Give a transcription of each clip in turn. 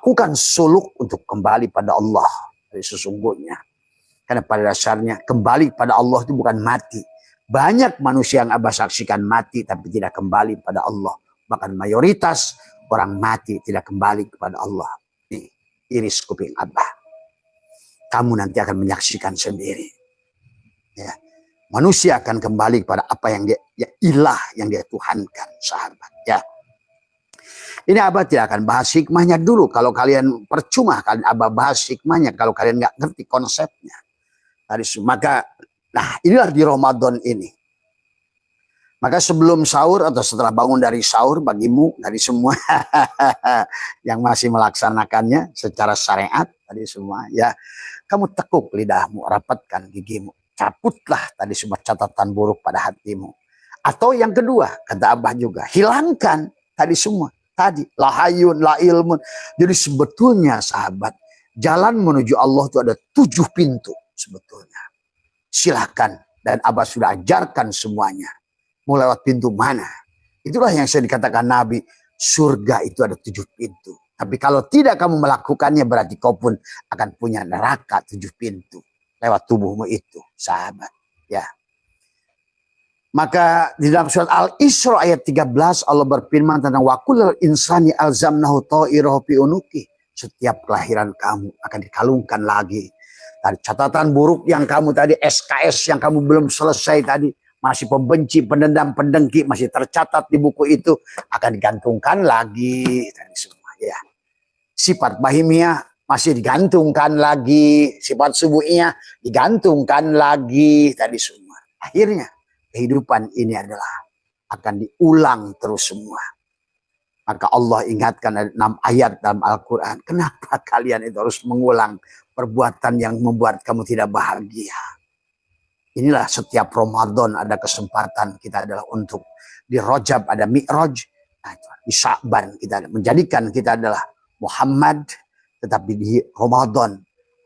melakukan suluk untuk kembali pada Allah. Jadi sesungguhnya. Karena pada dasarnya kembali pada Allah itu bukan mati. Banyak manusia yang Abah saksikan mati tapi tidak kembali pada Allah. Bahkan mayoritas orang mati tidak kembali kepada Allah. Nih, iris kuping Abah. Kamu nanti akan menyaksikan sendiri. Ya. Manusia akan kembali kepada apa yang dia, ya ilah yang dia tuhankan, sahabat. Ya. Ini Abah tidak akan bahas hikmahnya dulu. Kalau kalian percuma kalian Abah bahas hikmahnya kalau kalian nggak ngerti konsepnya. Maka, nah inilah di Ramadan ini. Maka sebelum sahur atau setelah bangun dari sahur bagimu, dari semua yang masih melaksanakannya secara syariat, tadi semua ya, kamu tekuk lidahmu, rapatkan gigimu, cabutlah tadi semua catatan buruk pada hatimu. Atau yang kedua, kata Abah juga, hilangkan tadi semua. Tadi, lahayun, la ilmun. Jadi sebetulnya sahabat, jalan menuju Allah itu ada 7 pintu. Sebetulnya silahkan, dan Abah sudah ajarkan semuanya mau lewat pintu mana. Itulah yang saya dikatakan Nabi, surga itu ada 7 pintu, tapi kalau tidak kamu melakukannya berarti kau pun akan punya neraka 7 pintu lewat tubuhmu itu, sahabat ya. Maka di dalam surat Al-Isra ayat 13 Allah berfirman tentang wa kullal insani alzamnahu ta'irahu fi unuki. Setiap kelahiran kamu akan dikalungkan lagi dari catatan buruk yang kamu tadi, SKS yang kamu belum selesai tadi, masih pembenci, pendendam, pendengki, masih tercatat di buku itu, akan digantungkan lagi tadi semua ya. Sifat bahimiyah masih digantungkan lagi, sifat subuhiyah digantungkan lagi tadi semua. Akhirnya kehidupan ini adalah akan diulang terus semua. Maka Allah ingatkan ada 6 ayat dalam Al-Quran. Kenapa kalian itu harus mengulang perbuatan yang membuat kamu tidak bahagia? Inilah setiap Ramadan ada kesempatan kita adalah untuk di Rajab ada Mi'raj. Nah, di Sya'ban kita menjadikan kita adalah Muhammad. Tetapi di Ramadan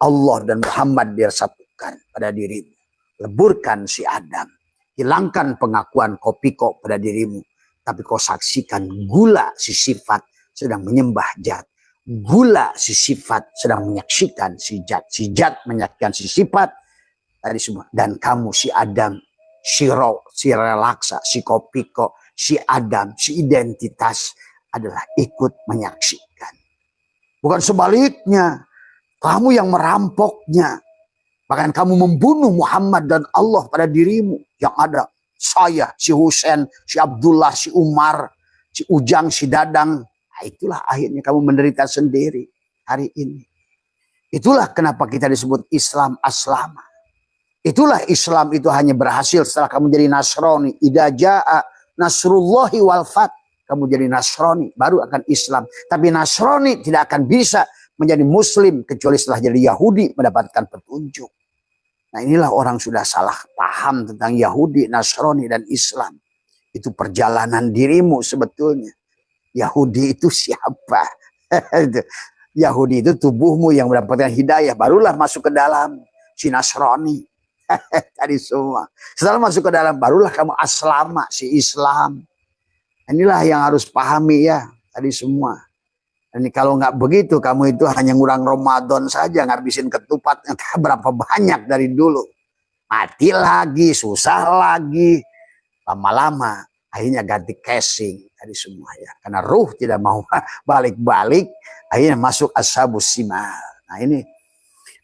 Allah dan Muhammad disatukan pada dirimu. Leburkan si Adam. Hilangkan pengakuan kopiko pada dirimu. Tapi kau saksikan gula si sifat sedang menyembah zat. Gula si sifat sedang menyaksikan si zat. Si zat menyaksikan si sifat. Tadi semua. Dan kamu si Adam, si roh, si relaksa, si kopiko, si Adam, si identitas adalah ikut menyaksikan. Bukan sebaliknya. Kamu yang merampoknya. Bahkan kamu membunuh Muhammad dan Allah pada dirimu. Yang ada saya, si Husain, si Abdullah, si Umar, si Ujang, si Dadang. Nah, itulah akhirnya kamu menderita sendiri hari ini. Itulah kenapa kita disebut Islam aslama. Itulah Islam itu hanya berhasil setelah kamu jadi Nasrani. Idza jaa nasrullahi wal fath. Kamu jadi Nasrani, baru akan Islam. Tapi Nasrani tidak akan bisa menjadi Muslim kecuali setelah jadi Yahudi mendapatkan petunjuk. Nah inilah orang sudah salah paham tentang Yahudi, Nasrani, dan Islam. Itu perjalanan dirimu sebetulnya. Yahudi itu siapa? Yahudi itu tubuhmu yang mendapatkan hidayah. Barulah masuk ke dalam si Nasrani. Tadi semua. Setelah masuk ke dalam barulah kamu aslama si Islam. Inilah yang harus pahami ya. Tadi semua. Dan kalau nggak begitu, kamu itu hanya ngurang Ramadan saja, ngabisin ketupat entah berapa banyak dari dulu. Mati lagi, susah lagi. Lama-lama akhirnya ganti casing tadi semua ya. Karena ruh tidak mau balik-balik, akhirnya masuk ashabus simal. Nah ini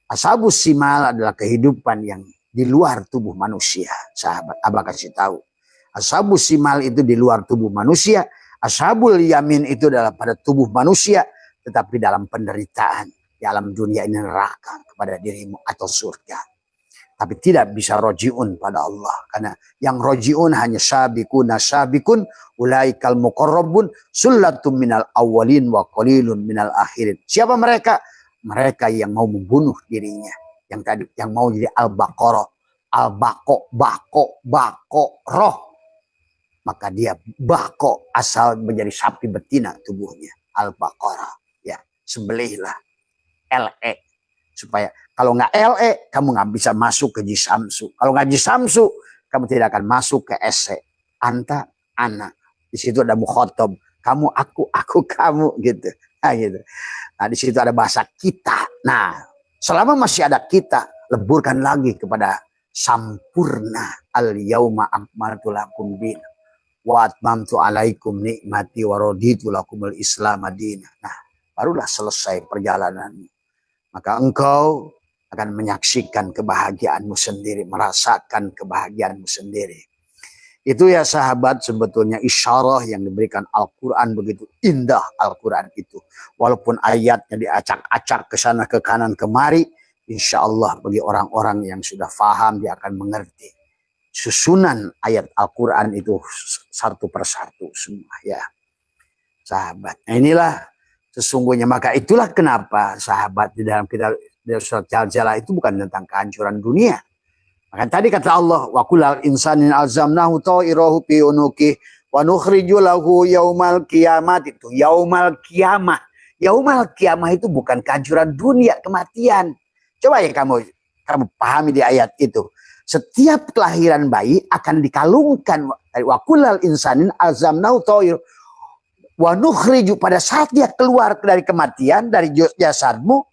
ashabus simal adalah kehidupan yang di luar tubuh manusia. Sahabat, Abah kasih tahu. Ashabus simal itu di luar tubuh manusia. Ashabul yamin itu adalah pada tubuh manusia, tetapi dalam penderitaan di alam dunia ini neraka kepada dirimu atau surga. Tapi tidak bisa rojiun pada Allah, karena yang rojiun hanya sabikun, ulaikal muqarrabun, sullatum minal awwalin wa qalilun minal akhirin. Siapa mereka? Mereka yang mau membunuh dirinya, yang tadi yang mau jadi al-baqarah, bako roh. Maka dia bako asal menjadi sapi betina tubuhnya. Al-Baqarah. Ya, sembelihlah. LE. Supaya kalau nggak LE, kamu nggak bisa masuk ke Jisamsu. Kalau nggak Jisamsu, kamu tidak akan masuk ke SE. Anta, anak. Di situ ada mukhotob. Kamu, aku, kamu gitu. Nah, gitu. Nah, di situ ada bahasa kita. Nah, selama masih ada kita, leburkan lagi kepada sampurna. Al yauma akmaltu lakum din wa atmamtu alaikum nikmati wa raditu lakumul islam madinah. Nah, barulah selesai perjalanan. Maka engkau akan menyaksikan kebahagiaanmu sendiri, merasakan kebahagiaanmu sendiri. Itu ya sahabat, sebetulnya isyarah yang diberikan Al-Quran, begitu indah Al-Quran itu. Walaupun ayatnya diacak-acak ke sana ke kanan kemari, insya Allah bagi orang-orang yang sudah faham dia akan mengerti. Susunan ayat Al-Quran itu satu persatu semua ya sahabat. Nah, inilah sesungguhnya, maka itulah kenapa sahabat di dalam kitab surat Jaljalah itu bukan tentang kehancuran dunia. Maka tadi kata Allah, wa kullal insanin alzamnahu ta'irahu fi unuki wa nukhriju lahu yaumal kiamat. Itu yaumal kiamah. Yaumal kiamah itu bukan kehancuran dunia, kematian. Coba ya kamu pahami di ayat itu. Setiap kelahiran bayi akan dikalungkan, wa kullal insanin alzamnahu ta'irahu wa nukhriju, pada saat dia keluar dari kematian, dari jasadmu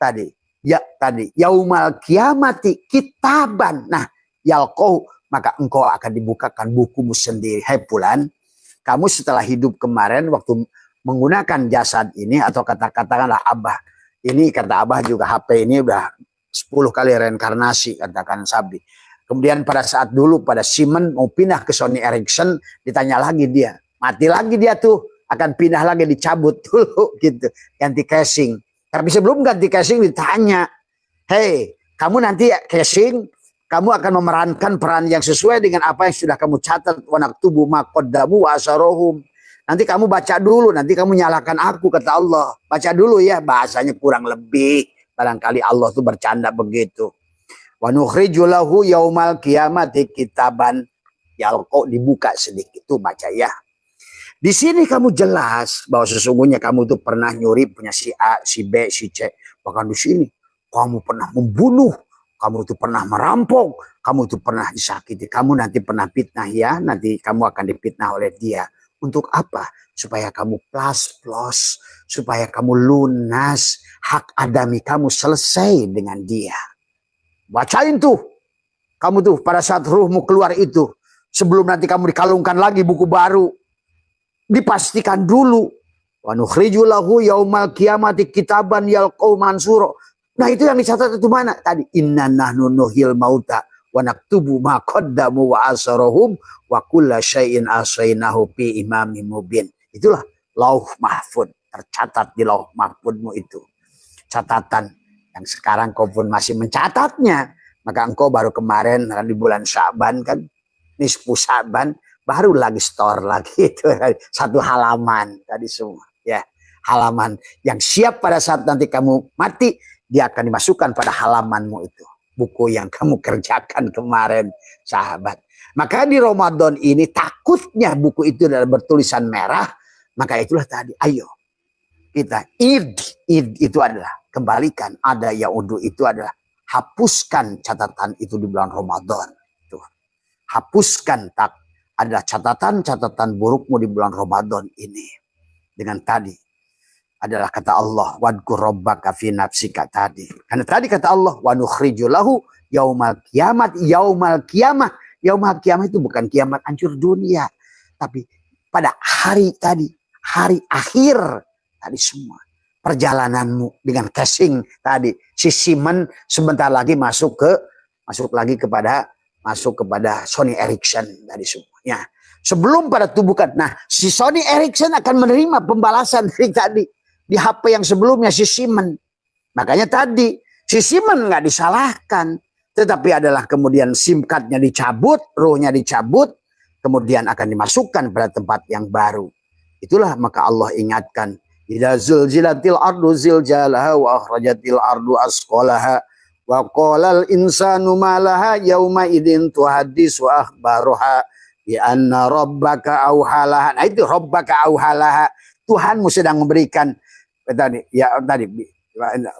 tadi. Ya tadi yaumal kiamati kitaban. Nah, yalqau, maka engkau akan dibukakan bukumu sendiri. Hai Fulan, kamu setelah hidup kemarin waktu menggunakan jasad ini, atau katakanlah Abah. Ini kata Abah juga HP ini udah 10 kali reinkarnasi, katakan Sabdi. Kemudian pada saat dulu pada Siemens mau pindah ke Sony Ericsson, ditanya lagi dia. Mati lagi dia tuh, akan pindah lagi, dicabut dulu gitu, ganti casing. Tapi sebelum ganti casing ditanya, hei, kamu nanti casing, kamu akan memerankan peran yang sesuai dengan apa yang sudah kamu catat. Wa naktubu ma qaddamu wa asarohum. Nanti kamu baca dulu, nanti kamu nyalakan aku, kata Allah. Baca dulu ya, bahasanya kurang lebih. Barangkali Allah tuh bercanda begitu. Wa nukhriju lahu yaumal qiyamati kitaban yalqa, dibuka sedikit tuh baca ya. Di sini kamu jelas bahwa sesungguhnya kamu itu pernah nyuri punya si A, si B, si C. Bahkan di sini kamu pernah membunuh, kamu itu pernah merampok, kamu itu pernah disakiti, kamu nanti pernah fitnah ya, nanti kamu akan difitnah oleh dia. Untuk apa? Supaya kamu plus, supaya kamu lunas, hak adami kamu selesai dengan dia. Bacain tuh, kamu tuh pada saat ruhmu keluar itu, sebelum nanti kamu dikalungkan lagi buku baru. Dipastikan dulu, wa nukhriju lahu yaumal qiyamati kitaban yalqau mansuro. Nah, itu yang dicatat itu mana tadi? Inna nahnu nuhyil mauta wa naktubu ma qaddamu wa asarahum wa kulla syai'in ahsainahu fi imamin mubin. Itulah lauh mahfud, tercatat di lauh mahfudmu itu. Catatan yang sekarang kau pun masih mencatatnya. Maka engkau baru kemarin di bulan Sya'ban kan, nisfu Sya'ban, baru lagi store lagi itu satu halaman tadi semua ya, halaman yang siap pada saat nanti kamu mati, dia akan dimasukkan pada halamanmu itu, buku yang kamu kerjakan kemarin sahabat. Maka di Ramadan ini takutnya buku itu adalah bertulisan merah, maka itulah tadi ayo kita id itu adalah kembalikan, ada yaudu itu adalah hapuskan catatan itu di bulan Ramadan itu, hapuskan adalah catatan-catatan burukmu di bulan Ramadan ini. Dengan tadi adalah kata Allah, wadkur rabbaka fi nafsika tadi. Karena tadi kata Allah, wa nukhriju lahu yaumal kiamat, yaumal kiamah. Yaumal kiamah itu bukan kiamat hancur dunia, tapi pada hari tadi, hari akhir tadi semua. Perjalananmu dengan casing tadi, si Siemens sebentar lagi masuk kepada Sony Ericsson tadi semuanya. Sebelum pada tubuhkan. Nah, si Sony Ericsson akan menerima pembalasan dari tadi di HP yang sebelumnya si Siemens. Makanya tadi si Siemens nggak disalahkan, tetapi adalah kemudian SIM cardnya dicabut, rohnya dicabut, kemudian akan dimasukkan pada tempat yang baru. Itulah maka Allah ingatkan, idza zulzilatil ardu ziljalaha wa akhrajatil ardu asqalaha wa qalal insanu malaha yauma idzin tuhaddisu akhbaruha bi anna rabbaka auhalaha. Nah, itu rabbaka auhalaha, Tuhanmu sedang memberikan tadi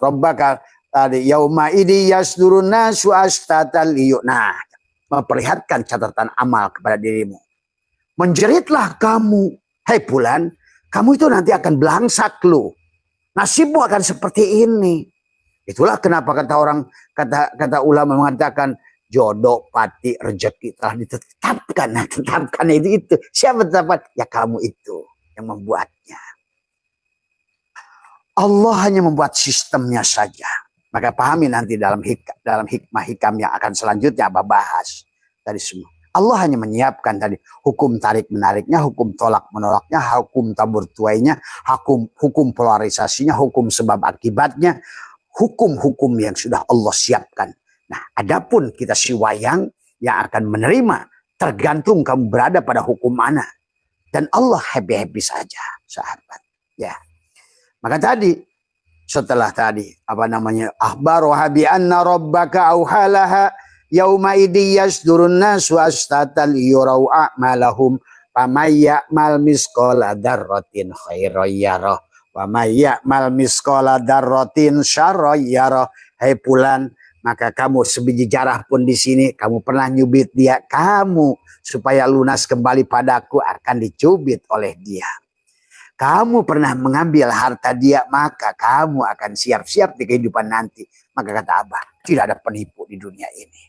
rabbaka tadi yauma idzi yasdurun nasu astatan liyu. Nah, memperlihatkan catatan amal kepada dirimu. Menjeritlah kamu, hai Fulan, kamu itu nanti akan belangsak lu. Nasibmu akan seperti ini. Itulah kenapa kata ulama mengatakan jodoh, pati, rezeki telah ditetapkan. Nah, tetapkan itu. Siapa tetapkan? Ya kamu itu yang membuatnya. Allah hanya membuat sistemnya saja. Maka pahami nanti dalam hikmah hikam yang akan selanjutnya Abah bahas tadi semua. Allah hanya menyiapkan tadi hukum tarik menariknya, hukum tolak menolaknya, hukum tabur tuainya, hukum polarisasinya, hukum sebab akibatnya, hukum-hukum yang sudah Allah siapkan. Nah, adapun kita si wayang yang akan menerima tergantung kamu berada pada hukum mana. Dan Allah happy-happy saja, sahabat. Ya. Maka tadi setelah tadi akhbaruha bi anna rabbaka auhalaha yauma idzi yasdurun nasu astatal yurau a'malahum famay ya'mal misqala dzarratin khairan yarah wa may ya'mal misqala dzarratin syarran yarah. Hai Fulan, maka kamu sebiji jarah pun di sini kamu pernah nyubit dia, kamu supaya lunas kembali padaku akan dicubit oleh dia. Kamu pernah mengambil harta dia, maka kamu akan siap-siap di kehidupan nanti. Maka kata Abah, tidak ada penipu di dunia ini.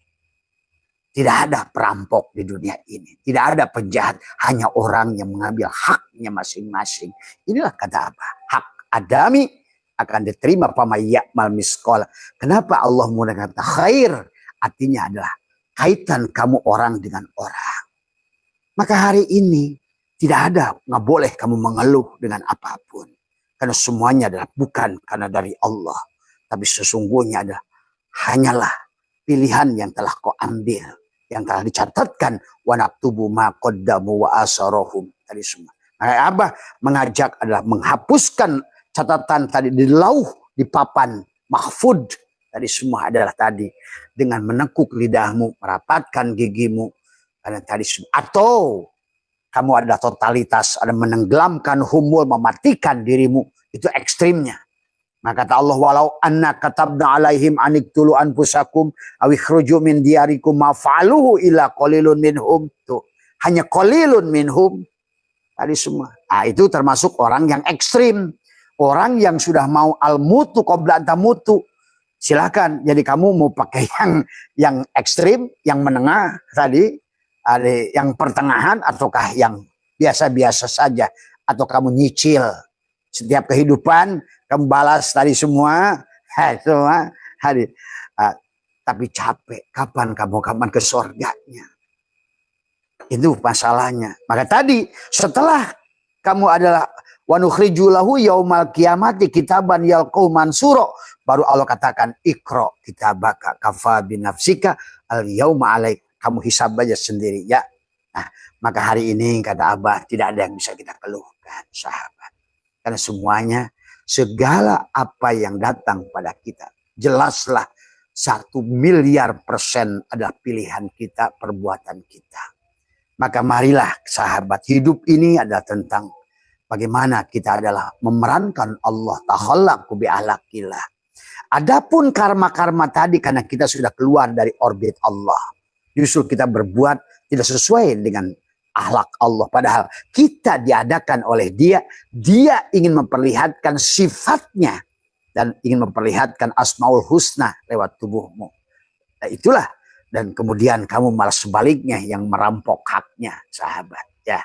Tidak ada perampok di dunia ini. Tidak ada penjahat. Hanya orang yang mengambil haknya masing-masing. Inilah kata Abah. Hak adami akan diterima pamayakmal miskola. Kenapa Allah menggunakan kata khair? Artinya adalah kaitan kamu orang dengan orang. Maka hari ini tidak ada, nggak boleh kamu mengeluh dengan apapun. Karena semuanya adalah bukan karena dari Allah. Tapi sesungguhnya adalah hanyalah pilihan yang telah kau ambil. Yang telah dicatatkan. Wa naktubu ma qaddamu wa asarahum. Tadi semua. Maka Abah mengajak adalah menghapuskan catatan tadi di lauh, di papan mahfud. Tadi semua adalah tadi. Dengan menekuk lidahmu, merapatkan gigimu. Karena tadi semua. Atau kamu adalah totalitas, ada menenggelamkan, humul, mematikan dirimu. Itu ekstrimnya. Maka kata Allah, walau anna katabna alaihim aniktulu anfusakum awikhruju min diyarikum mafa'aluhu illa qalilun minhum. Tuh. Hanya qalilun minhum. Tadi semua. Nah, itu termasuk orang yang ekstrim. Orang yang sudah mau al-mutu qabla antamutu. Silakan. Jadi kamu mau pakai yang ekstrim, yang menengah tadi. Ada yang pertengahan ataukah yang biasa-biasa saja. Atau kamu nyicil. Setiap kehidupan kamu balas tadi semua. Semua. Tapi capek. Kapan ke surganya? Itu masalahnya. Maka tadi setelah kamu adalah wa nukhriju lahu yaumal qiyamati kitaban yalqau mansura. Baru Allah katakan iqra kitabaka kafa binafsika al yauma alaik. Kamu hisab aja sendiri ya. Nah, maka hari ini kata Abah tidak ada yang bisa kita keluhkan sahabat. Karena semuanya segala apa yang datang pada kita jelaslah 1 miliar % adalah pilihan kita, perbuatan kita. Maka marilah sahabat, hidup ini adalah tentang bagaimana kita adalah memerankan Allah takhallaqu bi ahlakillah. Adapun karma-karma tadi karena kita sudah keluar dari orbit Allah. Justru kita berbuat tidak sesuai dengan akhlak Allah. Padahal kita diadakan oleh dia. Dia ingin memperlihatkan sifatnya. Dan ingin memperlihatkan asmaul husna lewat tubuhmu. Nah, itulah. Dan kemudian kamu malah sebaliknya yang merampok haknya sahabat. Ya.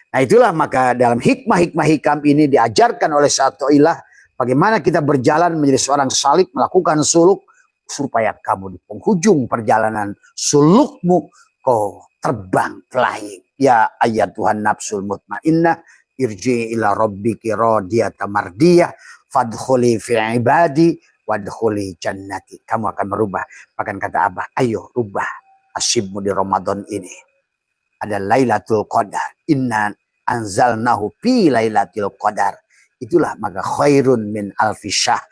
Nah itulah maka dalam hikmah-hikmah hikam ini diajarkan oleh satu ilah. Bagaimana kita berjalan menjadi seorang salik melakukan suluk. Supaya kamu di penghujung perjalanan sulukmu kau terbang flying. Ya ayat Tuhan nafsul mutmainnah irji ila rabbiki radiyatan mardiyah fadkhuli fi ibadi wadkhuli jannati. Kamu akan merubah. Bahkan kata Abah, ayo rubah nasibmu di Ramadan ini. Ada Lailatul Qadar. Inna anzalnahu fi Lailatul Qadar. Itulah maka khairun min alfi syahr.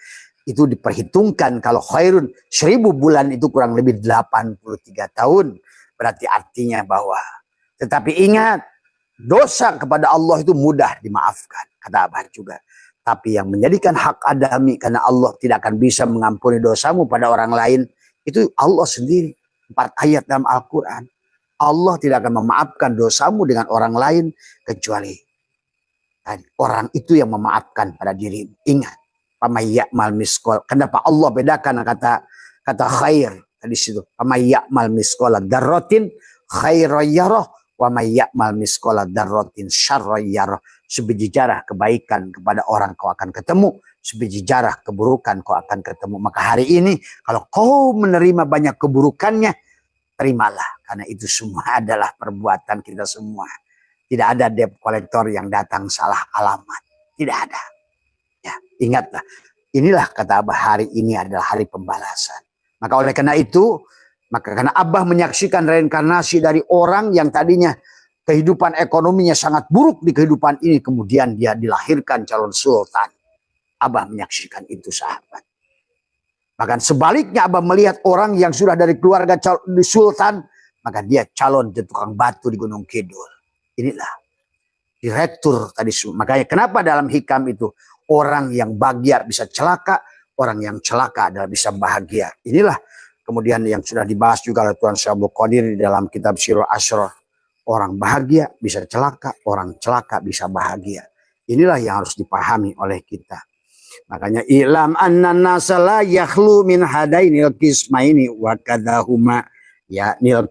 Itu diperhitungkan kalau khairun 1000 bulan itu kurang lebih 83 tahun. Berarti artinya bahwa tetapi ingat dosa kepada Allah itu mudah dimaafkan. Kata Abah juga. Tapi yang menjadikan hak adami karena Allah tidak akan bisa mengampuni dosamu pada orang lain. Itu Allah sendiri. 4 ayat dalam Al-Quran. Allah tidak akan memaafkan dosamu dengan orang lain kecuali orang itu yang memaafkan pada dirimu. Ingat. Pamayyamal miskol. Kenapa Allah bedakan kata khair tadi situ? Pamayyamal miskola darrotin khairoyyaroh wa mayyamal miskola darrotin syarroyyaroh. Sebiji jarah kebaikan kepada orang kau akan ketemu, sebiji jarah keburukan kau akan ketemu. Maka hari ini kalau kau menerima banyak keburukannya, terimalah, karena itu semua adalah perbuatan kita semua. Tidak ada debt collector yang datang salah alamat, tidak ada. Ya, ingatlah, inilah kata Abah, hari ini adalah hari pembalasan. Maka oleh karena itu, maka karena Abah menyaksikan reinkarnasi dari orang yang tadinya kehidupan ekonominya sangat buruk di kehidupan ini, kemudian dia dilahirkan calon sultan. Abah menyaksikan itu, sahabat. Bahkan sebaliknya Abah melihat orang yang sudah dari keluarga sultan, maka dia calon tukang batu di Gunung Kidul. Inilah direktur tadi. Makanya kenapa dalam hikam itu orang yang bahagia bisa celaka, orang yang celaka adalah bisa bahagia. Inilah kemudian yang sudah dibahas juga oleh Tuan Syabul Qadir di dalam kitab Sirul Asrar. Orang bahagia bisa celaka, orang celaka bisa bahagia. Inilah yang harus dipahami oleh kita. Makanya ilam anna nasa la yakhlu min hadainil qismaini wa kadahuma ya nil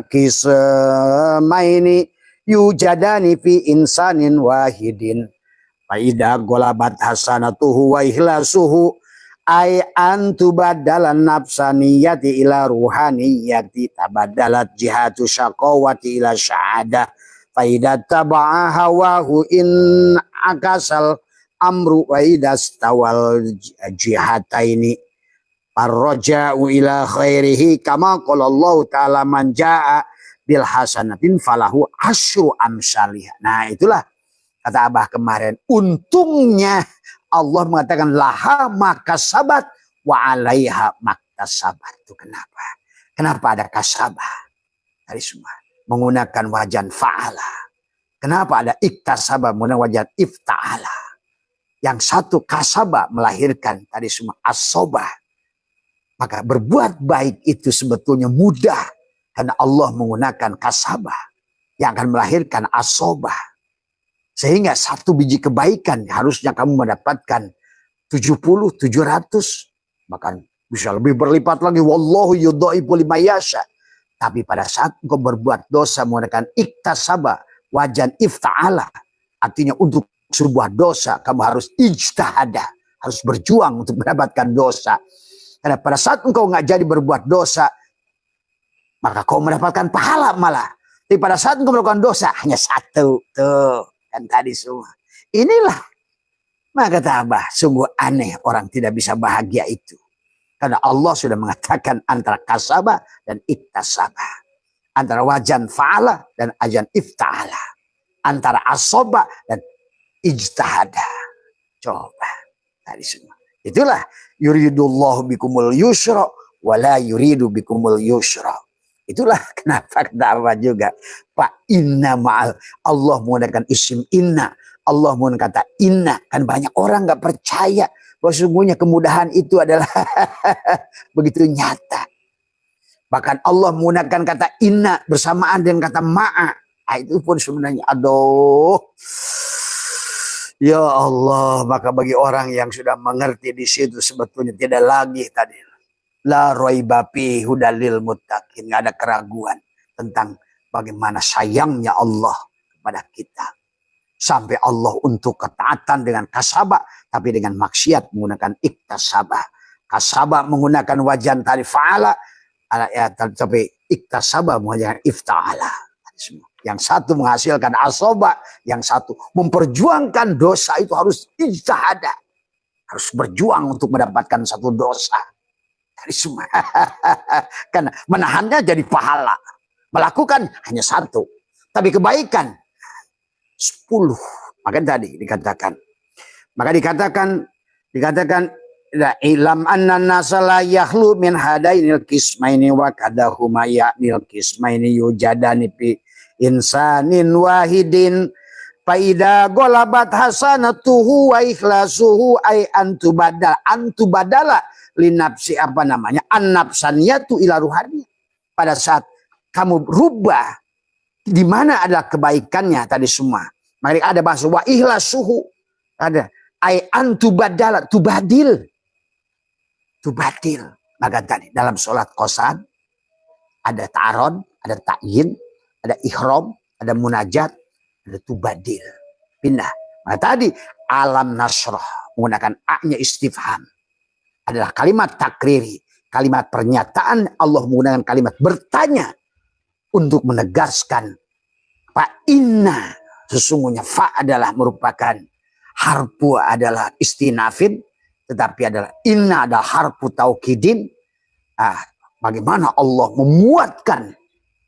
qismaini yujadani fi insanin wahidin. Faida golabat hasanatuhu wa ikhlasuhu ay antubadalan nafsaniyati ila ruhaniyati tabadalat jihatu syaqawati ila sya'adah. Faida taba'a hawahu in akasal amru wa idastawal jihataini parroja'u ila khairihi kama qala Allah ta'ala man ja'a bil hasanatin falahu asyru amsalih. Nah itulah kata Abah kemarin, untungnya Allah mengatakan laha makasabat wa alaiha maktasabat. Itu kenapa? Kenapa ada kasabah? Tadi semua menggunakan wajan fa'ala. Kenapa ada iktasabah menggunakan wajan ifta'ala? Yang satu kasabah melahirkan tadi semua asobah. Maka berbuat baik itu sebetulnya mudah. Karena Allah menggunakan kasabah yang akan melahirkan asobah. Sehingga satu biji kebaikan harusnya kamu mendapatkan 70, 700. Bahkan bisa lebih berlipat lagi. Wallahu yudha'ifu liman yasha. Tapi pada saat engkau berbuat dosa menggunakan iktasabah, wajan ifta'ala. Artinya untuk sebuah dosa kamu harus ijtihada. Harus berjuang untuk mendapatkan dosa. Karena pada saat engkau nggak jadi berbuat dosa, maka kau mendapatkan pahala malah. Tapi pada saat engkau melakukan dosa, hanya satu. Tuh. Dan tadi semua. Inilah. Maka kata Abah, sungguh aneh orang tidak bisa bahagia itu. Karena Allah sudah mengatakan antara kasabah dan iktasabah. Antara wajan fa'ala dan ajan ifta'ala. Antara asobah dan ijtihada. Coba. Tadi semua. Itulah. Yuridullahu bikumul yusra wala yuridu bikumul yusra. Itulah kenapa kata Abah juga. Pak inna ma'al. Allah menggunakan isim inna. Allah menggunakan kata inna. Kan banyak orang gak percaya bahwa sesungguhnya kemudahan itu adalah begitu nyata. Bahkan Allah menggunakan kata inna bersamaan dengan kata ma'a. Nah, itu pun sebenarnya aduh. Ya Allah. Maka bagi orang yang sudah mengerti di situ sebetulnya tidak lagi tadi. La raiba fi hudalil muttaqin. Nggak ada keraguan tentang bagaimana sayangnya Allah kepada kita. Sampai Allah untuk ketaatan dengan kasabah, tapi dengan maksiat menggunakan iktasabah. Kasabah menggunakan wajan tadi fa'ala, tapi iktasabah menggunakan ifta'ala. Yang satu menghasilkan asobah, yang satu memperjuangkan dosa itu harus ijtihada. Harus berjuang untuk mendapatkan satu dosa. Semua. Karena menahannya jadi pahala. Melakukan hanya satu. Tapi kebaikan 10. Maka tadi dikatakan. Maka dikatakan ilam anna nasa la yakhlu min hadainil qismaini wa kadahuma ya'nil qismaini yujadani fi insanin wahidin. Faida golabat hasanatuhu wa ikhlasuhu ay antubadala linapsi apa namanya an-nafsaniyatu ila ruhani. Pada saat kamu berubah di mana adalah kebaikannya tadi semua. Maka ada bahasa wa ikhlasuhu, ada Ai antubadala, tubadil. Tubadil. Maka tadi dalam sholat qasad ada ta'aron, ada ta'yin, ada ihram, ada munajat, ada tubadil. Pindah. Maka tadi alam nasroh menggunakan a-nya istifham adalah kalimat takriri, kalimat pernyataan. Allah menggunakan kalimat bertanya untuk menegaskan fa inna, sesungguhnya fa adalah merupakan harfu adalah istinafin, tetapi adalah inna adalah harfu taukidin. Bagaimana Allah memuatkan,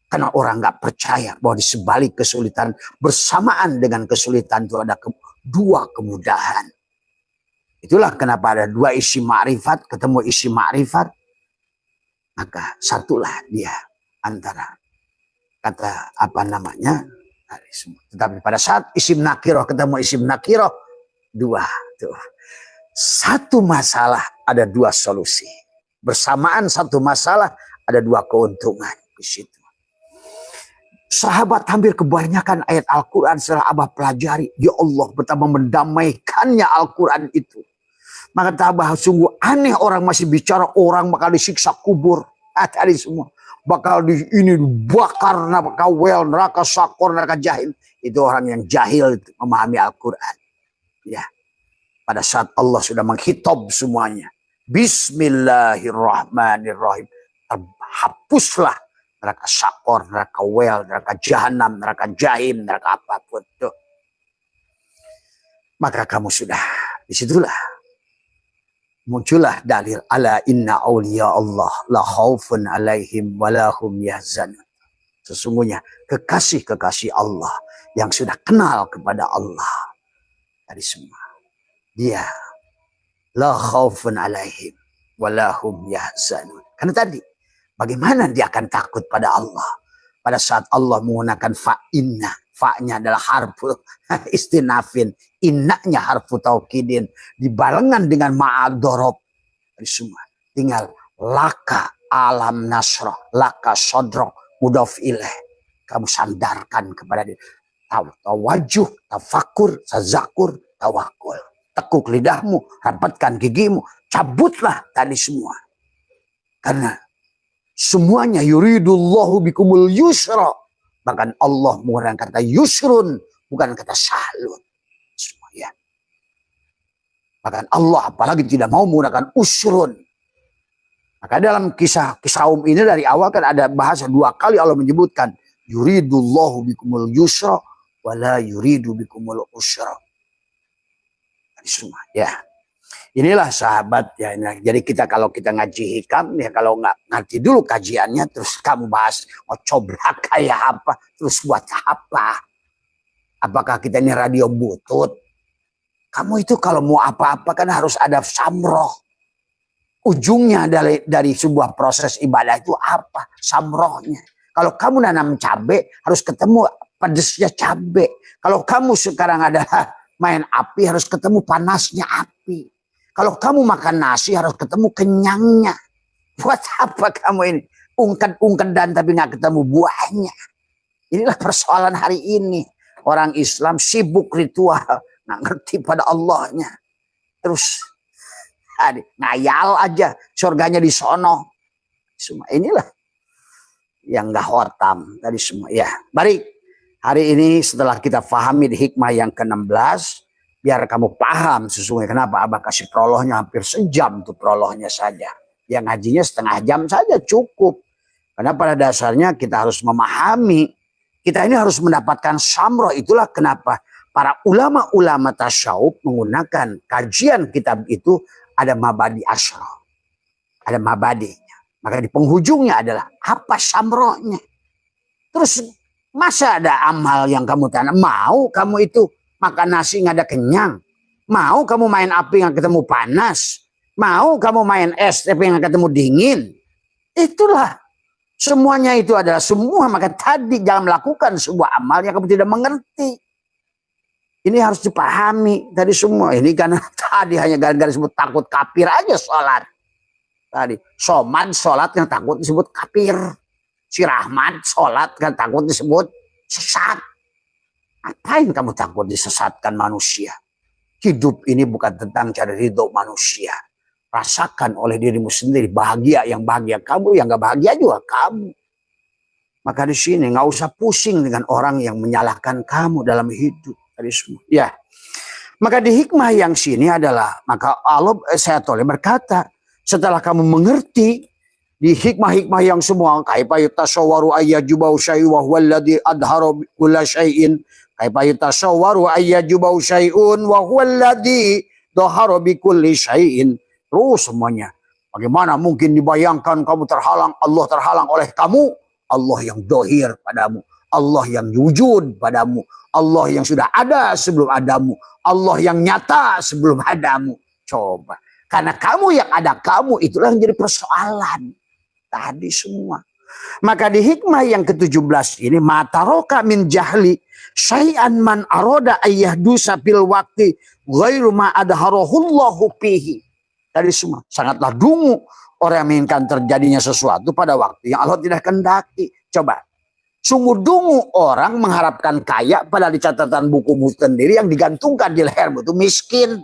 karena orang nggak percaya bahwa di sebalik kesulitan bersamaan dengan kesulitan itu ada dua kemudahan. Itulah kenapa ada dua isi ma'rifat ketemu isi ma'rifat, maka satulah dia antara kata apa namanya. Tetapi pada saat isim nakiroh ketemu isim nakiroh, dua tuh. Satu masalah ada dua solusi. Bersamaan satu masalah ada dua keuntungan di situ. Sahabat hampir kebanyakan ayat Al-Quran setelah Abah pelajari, ya Allah betapa mendamaikannya Al-Quran itu. Maka Abah sungguh aneh orang masih bicara orang bakal disiksa kubur. Tadi semua bakal ini dibakar neraka wel, neraka sakor, neraka jahil. Itu orang yang jahil memahami Al-Quran. Ya, pada saat Allah sudah menghitab semuanya, Bismillahirrahmanirrahim, hapuslah neraka sakor, neraka wel, neraka jahanam, neraka jahim, neraka apapun tuh. Maka kamu sudah, disitulah muncullah dalil ala inna awliya Allah la khaufun alaihim walahum yahzanun. Sesungguhnya kekasih-kekasih Allah yang sudah kenal kepada Allah dari semua, dia la khaufun alaihim walahum yahzanun. Karena tadi bagaimana dia akan takut pada Allah pada saat Allah menggunakan fa'inna. Fa'nya adalah harfu istinafin, innanya harfu taukidin, dibarengan dengan ma'al dorob. Semua tinggal laka alam nasroh, laka sodroh, mudhof ilaih. Kamu sandarkan kepada dia. Tawajuh, tafakur, tazakur, tawakul. Tekuk lidahmu, rapatkan gigimu, cabutlah tadi semua. Karena semuanya yuridullahu bikumul yusra. Bahkan Allah menggunakan kata yusrun, bukan kata sahlun. Semua ya. Bahkan Allah apalagi tidak mau menggunakan usrun. Maka dalam kisah ini dari awal kan ada bahasa dua kali Allah menyebutkan yuridullahu bikumul yusra wala yuridu bikumul usra. Semua ya. Inilah sahabat ya. Jadi kalau kita ngaji hikam ya, kalau nggak ngerti dulu kajiannya terus kamu bahas mau coba kayak apa, terus buat apa? Apakah kita ini radio butut? Kamu itu kalau mau apa-apa kan harus ada samroh. Ujungnya dari sebuah proses ibadah itu apa? Samrohnya. Kalau kamu nanam cabai harus ketemu pedesnya cabai. Kalau kamu sekarang ada main api harus ketemu panasnya api. Kalau kamu makan nasi harus ketemu kenyangnya. Buat apa kamu ini? Ungked-ungkedan tapi nggak ketemu buahnya. Inilah persoalan hari ini. Orang Islam sibuk ritual. Nggak ngerti pada Allahnya. Terus ngayal aja. Surganya di sono. Semua inilah yang nggak khotam tadi semua. Ya, baik. Hari ini setelah kita pahami di hikmah yang ke-16. Biar kamu paham sesungguhnya kenapa Abah kasih prolognya hampir sejam tuh prolognya saja. Yang ngajinya setengah jam saja cukup. Karena pada dasarnya kita harus memahami. Kita ini harus mendapatkan samroh. Itulah kenapa para ulama-ulama tasyawuf menggunakan kajian kitab itu ada mabadi asyroh. Ada mabadinya. Maka di penghujungnya adalah apa samrohnya. Terus masa ada amal yang kamu tanam? Mau kamu itu makan nasi nggak ada kenyang. Mau kamu main api nggak ketemu panas. Mau kamu main es tapi nggak ketemu dingin. Itulah. Semuanya itu adalah semua. Maka tadi jangan melakukan sebuah amal yang kamu tidak mengerti. Ini harus dipahami tadi semua. Ini karena tadi hanya gara-gara disebut takut kafir aja sholat. Tadi Somad sholat yang takut disebut kafir. Si Rahmat sholat kan takut disebut sesat. Apain kamu takut disesatkan manusia? Hidup ini bukan tentang cari ridho manusia. Rasakan oleh dirimu sendiri bahagia kamu, yang gak bahagia juga kamu. Maka di sini nggak usah pusing dengan orang yang menyalahkan kamu dalam hidup tadi semua. Ya, maka di hikmah yang sini adalah maka Allah saya toleh berkata setelah kamu mengerti di hikmah-hikmah yang semua kaifa yatasawwaru ayyajubau syai'un wa huwa alladzi adhara kulla syai'in kaifa yatasawwaru ayyajubau syai'un wa huwa alladzi dhahara bi kulli syai'in. Terus semuanya. Bagaimana mungkin dibayangkan kamu terhalang, Allah terhalang oleh kamu? Allah yang dohir padamu, Allah yang wujud padamu, Allah yang sudah ada sebelum adamu, Allah yang nyata sebelum adamu. Coba, karena kamu yang ada kamu, itulah yang jadi persoalan tadi semua. Maka di hikmah yang ke-17 ini, mataroka min jahli syai'an man aroda ayyahdusa fil waqti ghairu ma adharahullahu fihi. Tadi semua sangatlah dungu orang yang menginginkan terjadinya sesuatu pada waktu yang Allah tidak kehendaki. Coba. Sungguh dungu orang mengharapkan kaya pada di catatan bukumu sendiri yang digantungkan di lehermu itu miskin.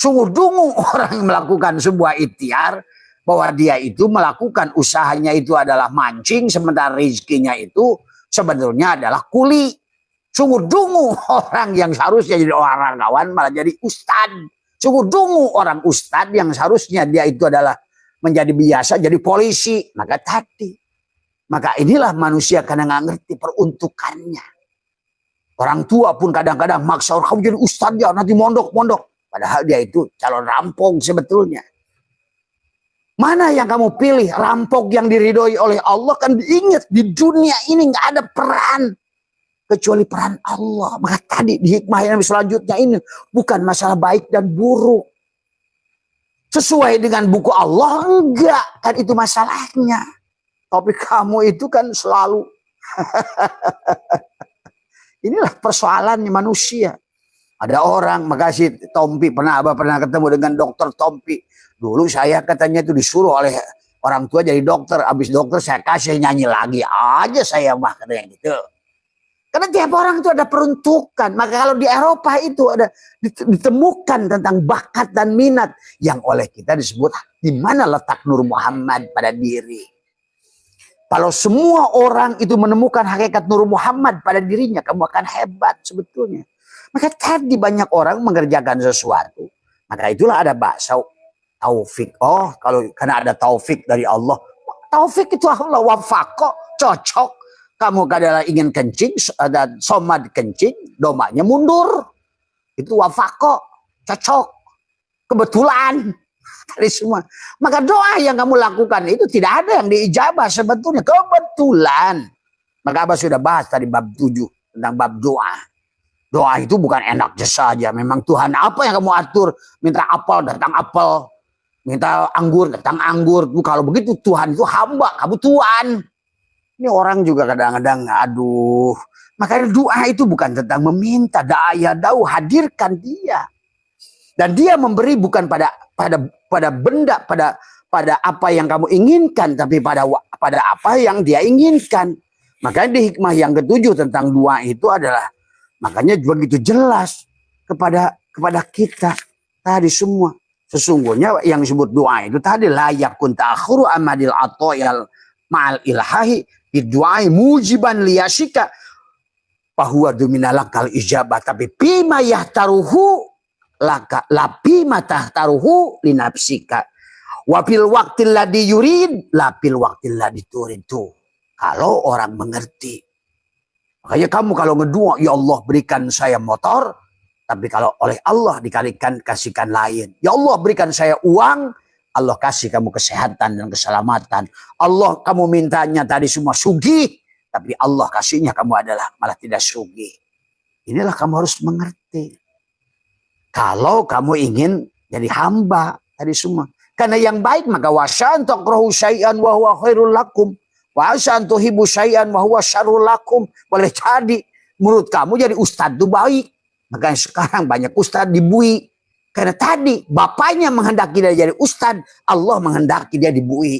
Sungguh dungu orang yang melakukan sebuah ikhtiar bahwa dia itu melakukan usahanya itu adalah mancing sementara rezekinya itu sebenarnya adalah kuli. Sungguh dungu orang yang seharusnya jadi olahragawan malah jadi ustad. Sungguh dungu orang ustadz yang seharusnya dia itu adalah menjadi biasa jadi polisi. Maka inilah manusia karena nggak ngerti peruntukannya. Orang tua pun kadang-kadang maksa orang kamu jadi ustadz ya nanti mondok. Padahal dia itu calon rampok sebetulnya. Mana yang kamu pilih? Rampok yang diridhoi oleh Allah kan diingat di dunia ini nggak ada peran kecuali peran Allah. Maka tadi di hikmah yang selanjutnya ini bukan masalah baik dan buruk. Sesuai dengan buku Allah enggak, kan itu masalahnya. Tapi kamu itu kan selalu inilah persoalannya manusia. Ada orang, makasih Tompi, pernah ketemu dengan dokter Tompi. Dulu saya katanya itu disuruh oleh orang tua jadi dokter. Habis dokter saya kasih nyanyi lagi aja saya mah katanya gitu. Karena tiap orang itu ada peruntukan. Maka kalau di Eropa itu ada ditemukan tentang bakat dan minat yang oleh kita disebut di mana letak Nur Muhammad pada diri. Kalau semua orang itu menemukan hakikat Nur Muhammad pada dirinya, kamu akan hebat sebetulnya. Maka tadi banyak orang mengerjakan sesuatu. Maka itulah ada bahasa taufik. Oh, kalau karena ada taufik dari Allah. Taufik itu Allah wafaqo, cocok. Kamu kadang ingin kencing, ada somad kencing, domanya mundur. Itu wafako, cocok, kebetulan. Dari semua. Maka doa yang kamu lakukan itu tidak ada yang diijabah sebetulnya. Kebetulan. Maka Abah sudah bahas tadi bab 7 tentang bab doa. Doa itu bukan enak saja. Memang Tuhan apa yang kamu atur. Minta apel, datang apel. Minta anggur, datang anggur. Kalau begitu Tuhan itu hamba, kamu Tuhan. Ini orang juga kadang-kadang, aduh. Makanya doa itu bukan tentang meminta. Da'aya da'u, hadirkan dia. Dan dia memberi bukan pada benda, pada apa yang kamu inginkan. Tapi pada apa yang dia inginkan. Makanya di hikmah yang ke-7 tentang doa itu adalah. Makanya begitu jelas kepada kita. Tadi semua. Sesungguhnya yang disebut doa itu tadi. Layakun ta'akhuru amadil atoyal ma'al ilahi. Doai mujiban liyasika bahwa dominalakal ijabah tapi pima yahtaruhu laka lapima tahtaruhu linapsika wafil waktil ladhi yurid lapil waktil ladhi turid. Tuh kalau orang mengerti, makanya kamu kalau ngedua ya Allah berikan saya motor, tapi kalau oleh Allah dikalikan kasihkan lain. Ya Allah berikan saya uang, Allah kasih kamu kesehatan dan keselamatan. Allah kamu mintanya tadi semua sugih. Tapi Allah kasihnya kamu adalah malah tidak sugih. Inilah kamu harus mengerti. Kalau kamu ingin jadi hamba tadi semua. Karena yang baik maka wasan takrahu syai'an wa huwa khairul lakum. Wasan tuhibbu syai'an wa huwa syarrul lakum. Boleh jadi menurut kamu jadi ustadz itu baik. Makanya sekarang banyak ustadz dibui. Karena tadi bapaknya menghendaki dia jadi ustadz, Allah menghendaki dia dibui.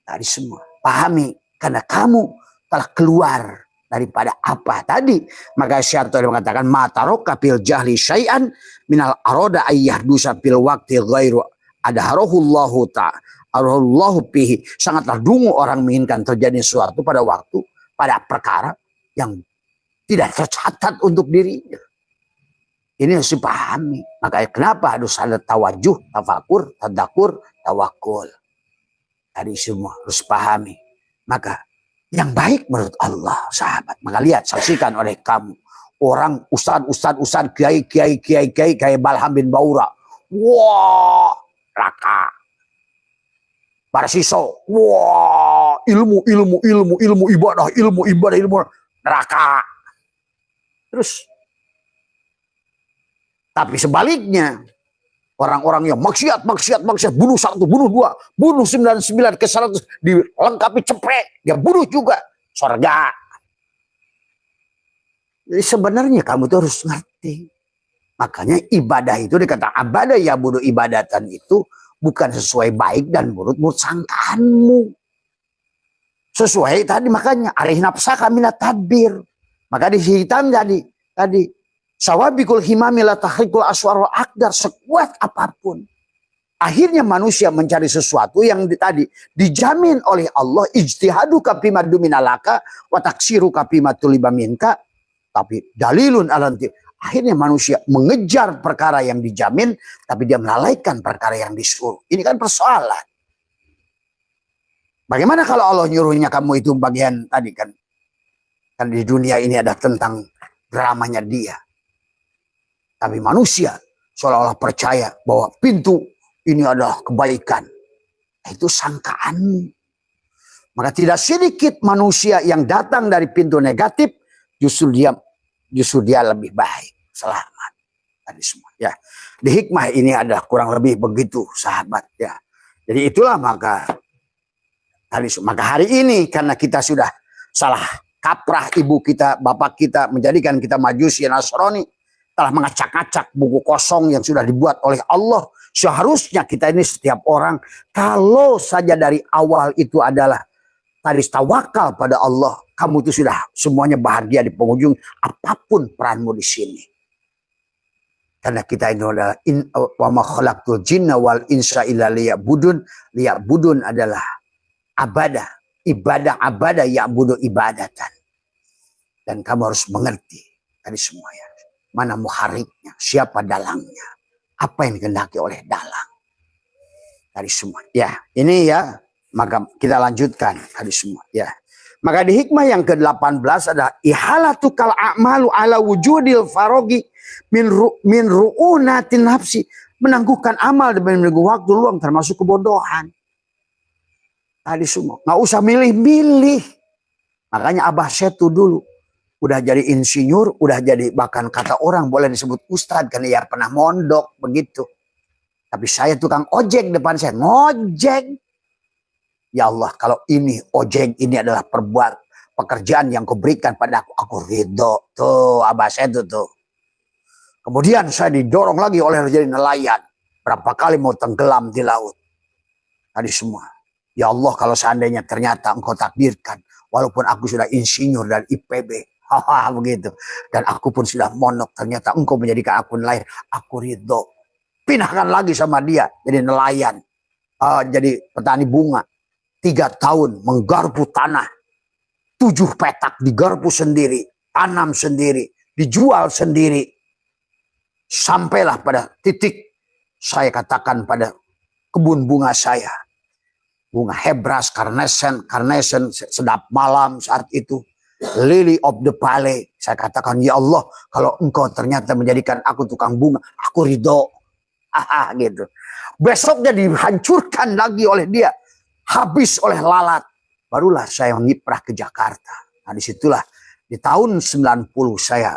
Tadi semua pahami, karena kamu telah keluar daripada apa tadi. Maka Syaitan mengatakan mataroka fil jahli syai'an minal aroda ayyahdusa fil waqti ghairu adaharahullahu ta'ala arahullahu pihi. Sangatlah dungu orang menginginkan terjadi sesuatu pada waktu, pada perkara yang tidak tercatat untuk dirinya. Ini harus dipahami. Makanya kenapa harus ada tawajuh, tafakur, tadakur, tawakul. Tadi semua harus pahami. Maka yang baik menurut Allah, sahabat. Maka lihat, saksikan oleh kamu. Orang ustad, kiai, kayak Balham bin Baura. Wah, raka. Para siso. Wah, ilmu, ibadah, neraka. Terus, tapi sebaliknya, orang-orang yang maksiat, bunuh 1, bunuh 2, bunuh 99 ke 100, dilengkapi cepet, dia bunuh juga, surga. Jadi sebenarnya kamu tuh harus ngerti. Makanya ibadah itu dikatakan abadah ya bunuh ibadatan itu bukan sesuai baik dan menurut sangkaanmu. Sesuai tadi makanya arih nafsaka minat tadbir. Maka di hitam tadi sawabikul himami la tahrikul aswarul akdar, sekuat apapun. Akhirnya manusia mencari sesuatu yang tadi dijamin oleh Allah, ijtihadu kapima duminalaka wa taksiru kapima tuliba minka. Tapi dalilun alanti. Akhirnya manusia mengejar perkara yang dijamin, tapi dia melalaikan perkara yang disuruh. Ini kan persoalan. Bagaimana kalau Allah nyuruhnya kamu itu bagian tadi kan? Kan di dunia ini ada tentang dramanya dia. Tapi manusia seolah-olah percaya bahwa pintu ini adalah kebaikan. Itu sangkaanmu. Maka tidak sedikit manusia yang datang dari pintu negatif, justru dia lebih baik, selamat. Tadi semua ya. Di hikmah ini adalah kurang lebih begitu, sahabat ya. Jadi itulah maka hari ini karena kita sudah salah kaprah ibu kita, bapak kita menjadikan kita Majusi Nasrani, telah mengacak-acak buku kosong yang sudah dibuat oleh Allah. Seharusnya kita ini setiap orang, kalau saja dari awal itu adalah tadi tawakal pada Allah, kamu itu sudah semuanya bahagia di penghujung apapun peranmu di sini. Karena kita ini adalah wa ma khalaqtul jinna wal insa illa liya'budun. Liya'budun adalah ibadah ya'budu ibadatan. Dan kamu harus mengerti tadi semuanya. Mana muhariknya, siapa dalangnya, apa yang dikehendaki oleh dalang. Tadi semua. Ya, ini ya, maka kita lanjutkan tadi semua. Ya. Maka di hikmah yang ke-18 ada ihalatu kal a'malu ala wujudil farogi min ru'unatin nafsi, menangguhkan amal demi menunggu waktu luang termasuk kebodohan. Tadi semua. Nggak usah milih-milih. Makanya Abah Setu dulu udah jadi insinyur, udah jadi bahkan kata orang boleh disebut ustadz karena ya pernah mondok begitu. Tapi saya tukang ojek depan saya, ngojek. Ya Allah, kalau ini ojek ini adalah pekerjaan yang kau berikan pada aku ridho. Tuh, Abah saya tuh. Kemudian saya didorong lagi oleh jadi nelayan. Berapa kali mau tenggelam di laut. Tadi semua. Ya Allah, kalau seandainya ternyata engkau takdirkan, walaupun aku sudah insinyur dan IPB, begitu. Dan aku pun sudah mondok, ternyata engkau menjadikan aku nelayan. Aku ridho. Pinahkan lagi sama dia jadi nelayan. Jadi petani bunga. 3 tahun menggarpu tanah. 7 petak digarpu sendiri. Tanam sendiri. Dijual sendiri. Sampailah pada titik saya katakan pada kebun bunga saya. Bunga hebras, carnation sedap malam saat itu. Lily of the valley. Saya katakan, ya Allah, kalau engkau ternyata menjadikan aku tukang bunga, aku ridho. Gitu. Besoknya dihancurkan lagi oleh dia. Habis oleh lalat. Barulah saya mengiprah ke Jakarta. Nah disitulah di tahun 90 saya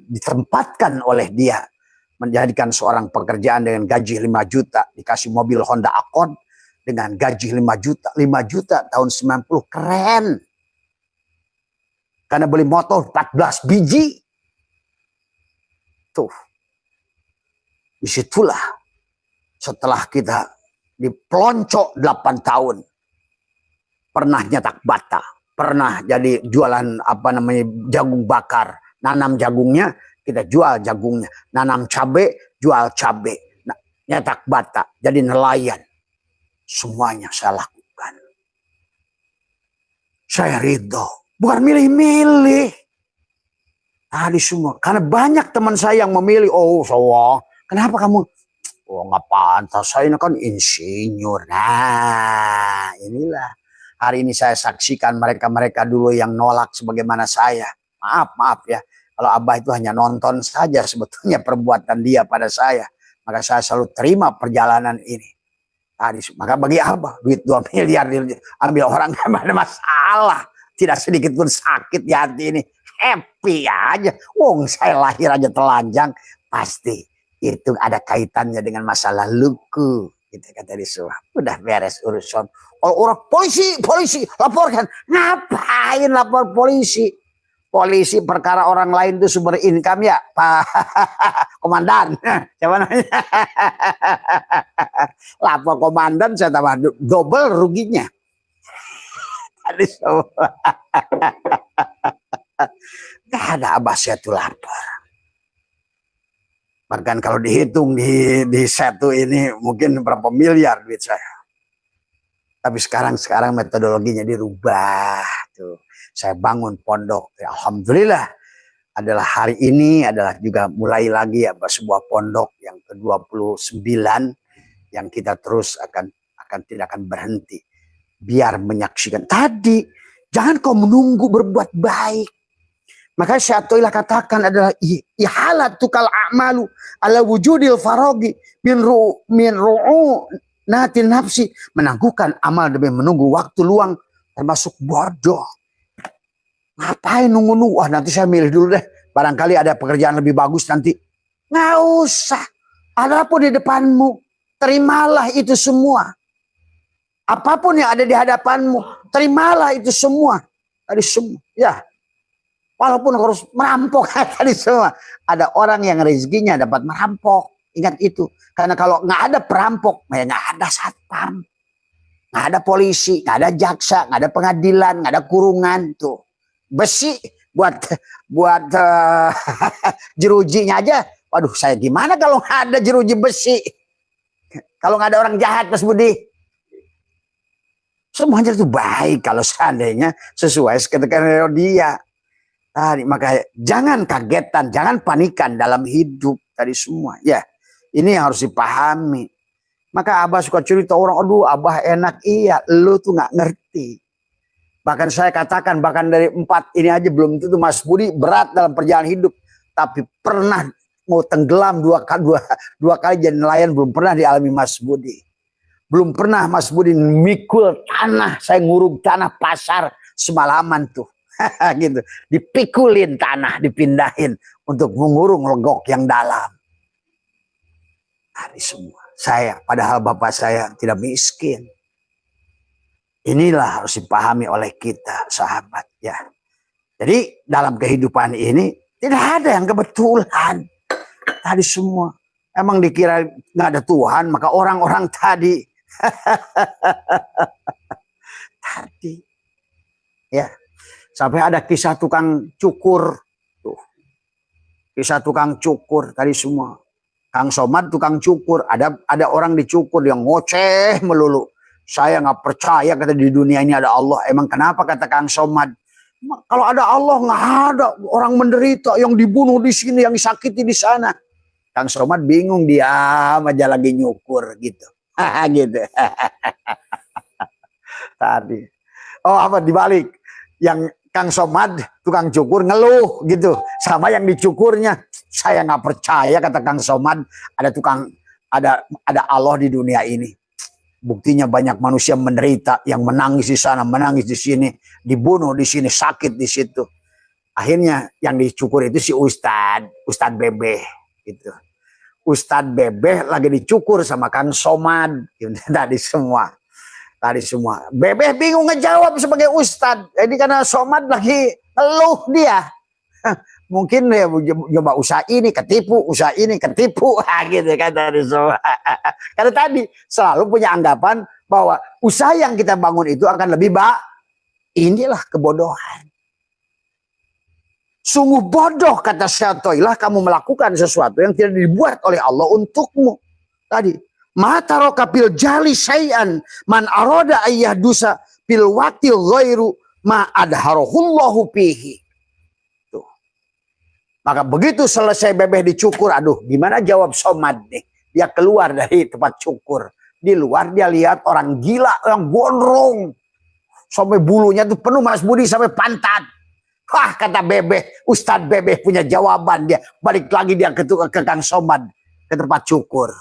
ditempatkan oleh dia. Menjadikan seorang pekerjaan dengan gaji 5 juta. Dikasih mobil Honda Accord dengan gaji 5 juta. 5 juta tahun 90. Keren. Karena beli motor 14 biji. Tuh. Disitulah setelah kita dipelonco 8 tahun. Pernah nyetak bata. pernah jadi jualan apa namanya jagung bakar, nanam jagungnya, kita jual jagungnya, nanam cabai, jual cabai, nyetak bata, jadi nelayan. Semuanya saya lakukan. Saya ridho, bukan milih-milih. Tadi semua, karena banyak teman saya yang memilih, oh so, kenapa kamu? Oh nggak pantas, saya ini kan insinyur. Nah inilah, hari ini saya saksikan mereka-mereka dulu yang nolak sebagaimana saya. Maaf ya, kalau Abah itu hanya nonton saja sebetulnya perbuatan dia pada saya. Maka saya selalu terima perjalanan ini. Tadi, maka bagi Abah, duit 2 miliar ambil orang gak ada masalah. Tidak sedikit pun sakit di hati ini. Happy aja. Wong saya lahir aja telanjang. Pasti itu ada kaitannya dengan masa laluku. Gitu kata Riswa. Udah beres urusan. Kalau orang polisi laporkan. Ngapain lapor polisi? Polisi perkara orang lain itu sumber income ya, Pak Komandan. Siapa namanya? Lapor komandan saya tambah double ruginya. Tadi semua. Gak ada Abah saya tuh lapor. Bahkan kalau dihitung di satu ini mungkin berapa miliar duit saya. Tapi sekarang metodologinya dirubah tuh. Saya bangun pondok. Ya, alhamdulillah adalah hari ini adalah juga mulai lagi ya sebuah pondok yang ke-29 yang kita terus akan tidak akan berhenti. Biar menyaksikan tadi, jangan kau menunggu berbuat baik. Maka Syaikhullah katakan adalah ihalat tukal a'malu ala wujudil farogi min ru'u natin nafsi, menangguhkan amal demi menunggu waktu luang, termasuk bodoh. Ngapain nunggu-nunggu? Wah nanti saya milih dulu deh. Barangkali ada pekerjaan lebih bagus nanti. Nggak usah. Adapun di depanmu, terimalah itu semua. Apapun yang ada di hadapanmu, terimalah itu semua. Tadi semua. Ya. Walaupun harus merampok tadi semua. Ada orang yang rezekinya dapat merampok. Ingat itu. Karena kalau nggak ada perampok, ya nggak ada satpam. Nggak ada polisi, nggak ada jaksa, nggak ada pengadilan, nggak ada kurungan tuh. Besi buat jerujinya aja. Waduh, saya gimana kalau nggak ada jeruji besi? Kalau nggak ada orang jahat, Mas Budi. Semuanya itu baik kalau seandainya sesuai ketentuan dia. Tadi makanya jangan kagetan, jangan panikan dalam hidup tadi semua. Ya, ini yang harus dipahami. Maka Abah suka cerita orang, aduh Abah enak, iya, lu tuh nggak ngerti. Bahkan saya katakan, bahkan dari 4 ini aja belum tentu Mas Budi berat dalam perjalanan hidup. Tapi pernah mau tenggelam dua kali jadi nelayan belum pernah dialami Mas Budi. Belum pernah Mas Budi mikul tanah, saya nguruk tanah pasar semalaman tuh. Gitu. Dipikulin tanah, dipindahin untuk mengurung legok yang dalam. Hari semua. Saya, padahal bapak saya tidak miskin. Inilah harus dipahami oleh kita, sahabat ya. Jadi dalam kehidupan ini tidak ada yang kebetulan. Tadi semua. Emang dikira nggak ada Tuhan, maka orang-orang tadi tadi ya. Sampai ada kisah tukang cukur tuh. Kisah tukang cukur tadi semua. Kang Somad tukang cukur, ada orang dicukur yang ngoceh melulu. Saya nggak percaya kata di dunia ini ada Allah. Emang kenapa kata Kang Somad? Kalau ada Allah nggak ada orang menderita yang dibunuh di sini, yang disakiti di sana. Kang Somad bingung, diam aja lagi nyukur gitu. Gitu. Tadi. Oh apa dibalik? Yang Kang Somad tukang cukur ngeluh gitu sama yang dicukurnya. Saya nggak percaya kata Kang Somad ada Allah di dunia ini. Buktinya banyak manusia menderita, yang menangis di sana, menangis di sini, dibunuh di sini, sakit di situ. Akhirnya yang dicukur itu si Ustadz Bebeh gitu. Ustadz Bebeh lagi dicukur sama Kang Somad gitu. Tadi semua. Bebeh bingung ngejawab sebagai Ustadz. Jadi karena Somad lagi ngeluh dia. Mungkin dia coba usaha ini ketipu, usaha ini ketipu, gitu kan tadi semua. Karena tadi selalu punya anggapan bahwa usaha yang kita bangun itu akan lebih Inilah kebodohan. Sungguh bodoh, kata Syatoilah, kamu melakukan sesuatu yang tidak dibuat oleh Allah untukmu. Tadi, ma taraka fil jali syai'an man arada ayyahdusa fil waqtil ghairu ma adharahullahu fihi. Tuh. Maka begitu selesai bebeh dicukur, aduh, gimana jawab Somad nih? Dia keluar dari tempat cukur. Di luar dia lihat orang gila, yang gondrong. Sampai bulunya tuh penuh, Mas Budi, sampai pantat. Wah, kata Bebeh, Ustadz Bebeh punya jawaban. Dia balik lagi dia ke Kang Somad, ke tempat cukur.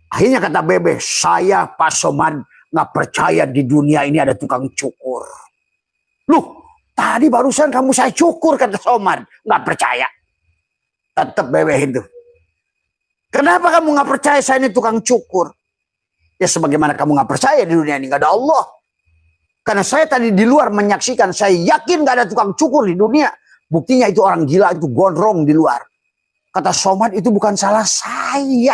Akhirnya kata Bebeh, saya Pak Somad nggak percaya di dunia ini ada tukang cukur. Loh, tadi barusan kamu saya cukur, kata Somad. Nggak percaya. Tetap Bebeh itu. Kenapa kamu nggak percaya saya ini tukang cukur? Ya sebagaimana kamu nggak percaya di dunia ini nggak ada Allah. Karena saya tadi di luar menyaksikan, saya yakin gak ada tukang cukur di dunia. Buktinya itu orang gila, itu gondrong di luar. Kata Somad, itu bukan salah saya.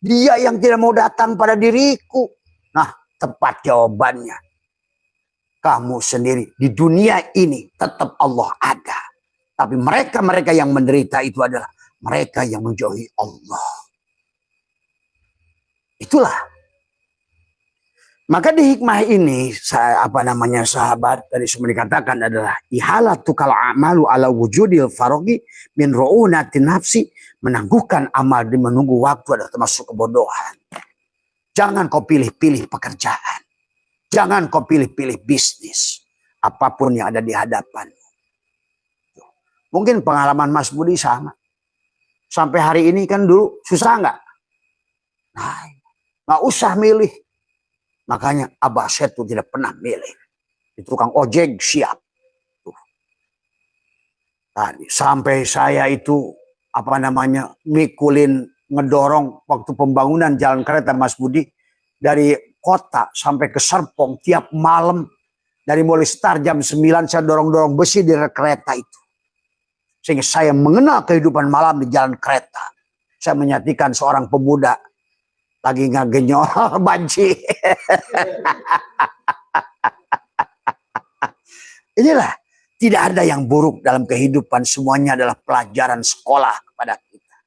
Dia yang tidak mau datang pada diriku. Nah, tepat jawabannya. Kamu sendiri, di dunia ini tetap Allah ada. Tapi mereka-mereka yang menderita itu adalah mereka yang menjauhi Allah. Itulah. Maka di hikmah ini, sahabat, tadi semua dikatakan adalah ihalatu kal amalu ala wujudil farogi min ru'unati nafsi, menangguhkan amal di menunggu waktu adalah termasuk kebodohan. Jangan kau pilih-pilih pekerjaan. Jangan kau pilih-pilih bisnis. Apapun yang ada di hadapan. Mungkin pengalaman Mas Budi sama. Sampai hari ini kan dulu susah nggak? Nah, nggak usah milih. Makanya Abah Setu tidak pernah milih. Di tukang ojek siap. Tuh. Tadi, sampai saya itu mikulin, ngedorong waktu pembangunan jalan kereta Mas Budi. Dari kota sampai ke Serpong tiap malam. Dari mulai start jam 9 saya dorong-dorong besi di kereta itu. Sehingga saya mengenal kehidupan malam di jalan kereta. Saya menyatikan seorang pemuda lagi ngagenyol banci. Inilah, tidak ada yang buruk dalam kehidupan, semuanya adalah pelajaran sekolah kepada kita.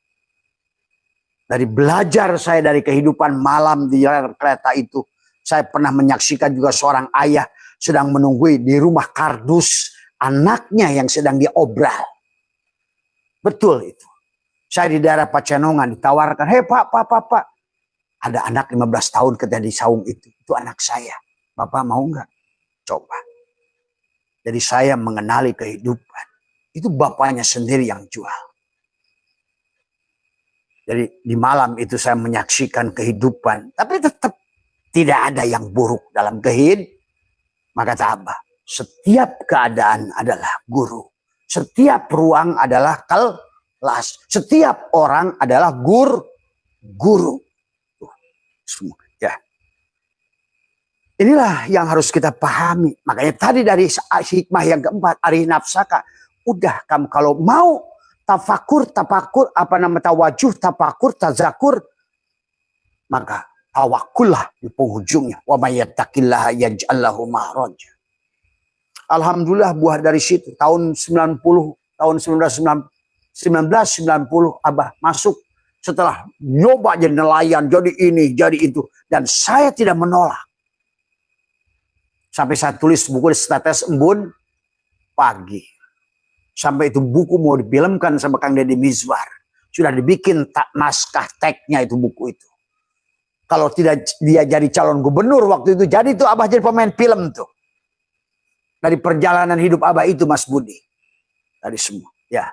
Dari belajar saya dari kehidupan malam di jalan kereta itu, saya pernah menyaksikan juga seorang ayah sedang menunggui di rumah kardus anaknya yang sedang diobral. Betul itu. Saya di daerah Pacenongan ditawarkan, hei pak. Ada anak 15 tahun ketika di saung itu. Itu anak saya. Bapak mau nggak? Coba. Jadi saya mengenali kehidupan. Itu bapaknya sendiri yang jual. Jadi di malam itu saya menyaksikan kehidupan. Tapi tetap tidak ada yang buruk dalam kehidupan. Maka kata Abah, setiap keadaan adalah guru. Setiap ruang adalah kelas. Setiap orang adalah guru. Semua, ya. Inilah yang harus kita pahami. Makanya tadi dari hikmah yang keempat, arih nafsaka. Udah kamu kalau mau tafakur, tawajuh, tafakur, tazakur. Maka tawakullah di penghujungnya. Wa may yattaqillaha yaj'al lahu makhraja. Alhamdulillah buah dari situ. Tahun 1990 Abah masuk. Setelah nyoba jadi nelayan, jadi ini, jadi itu. Dan saya tidak menolak. Sampai saya tulis buku di Status Embun pagi. Sampai itu buku mau difilmkan sama Kang Deddy Mizwar. Sudah dibikin naskah teksnya itu buku itu. Kalau tidak dia jadi calon gubernur waktu itu, jadi itu Abah jadi pemain film tuh. Dari perjalanan hidup Abah itu Mas Budi. Tadi semua, ya.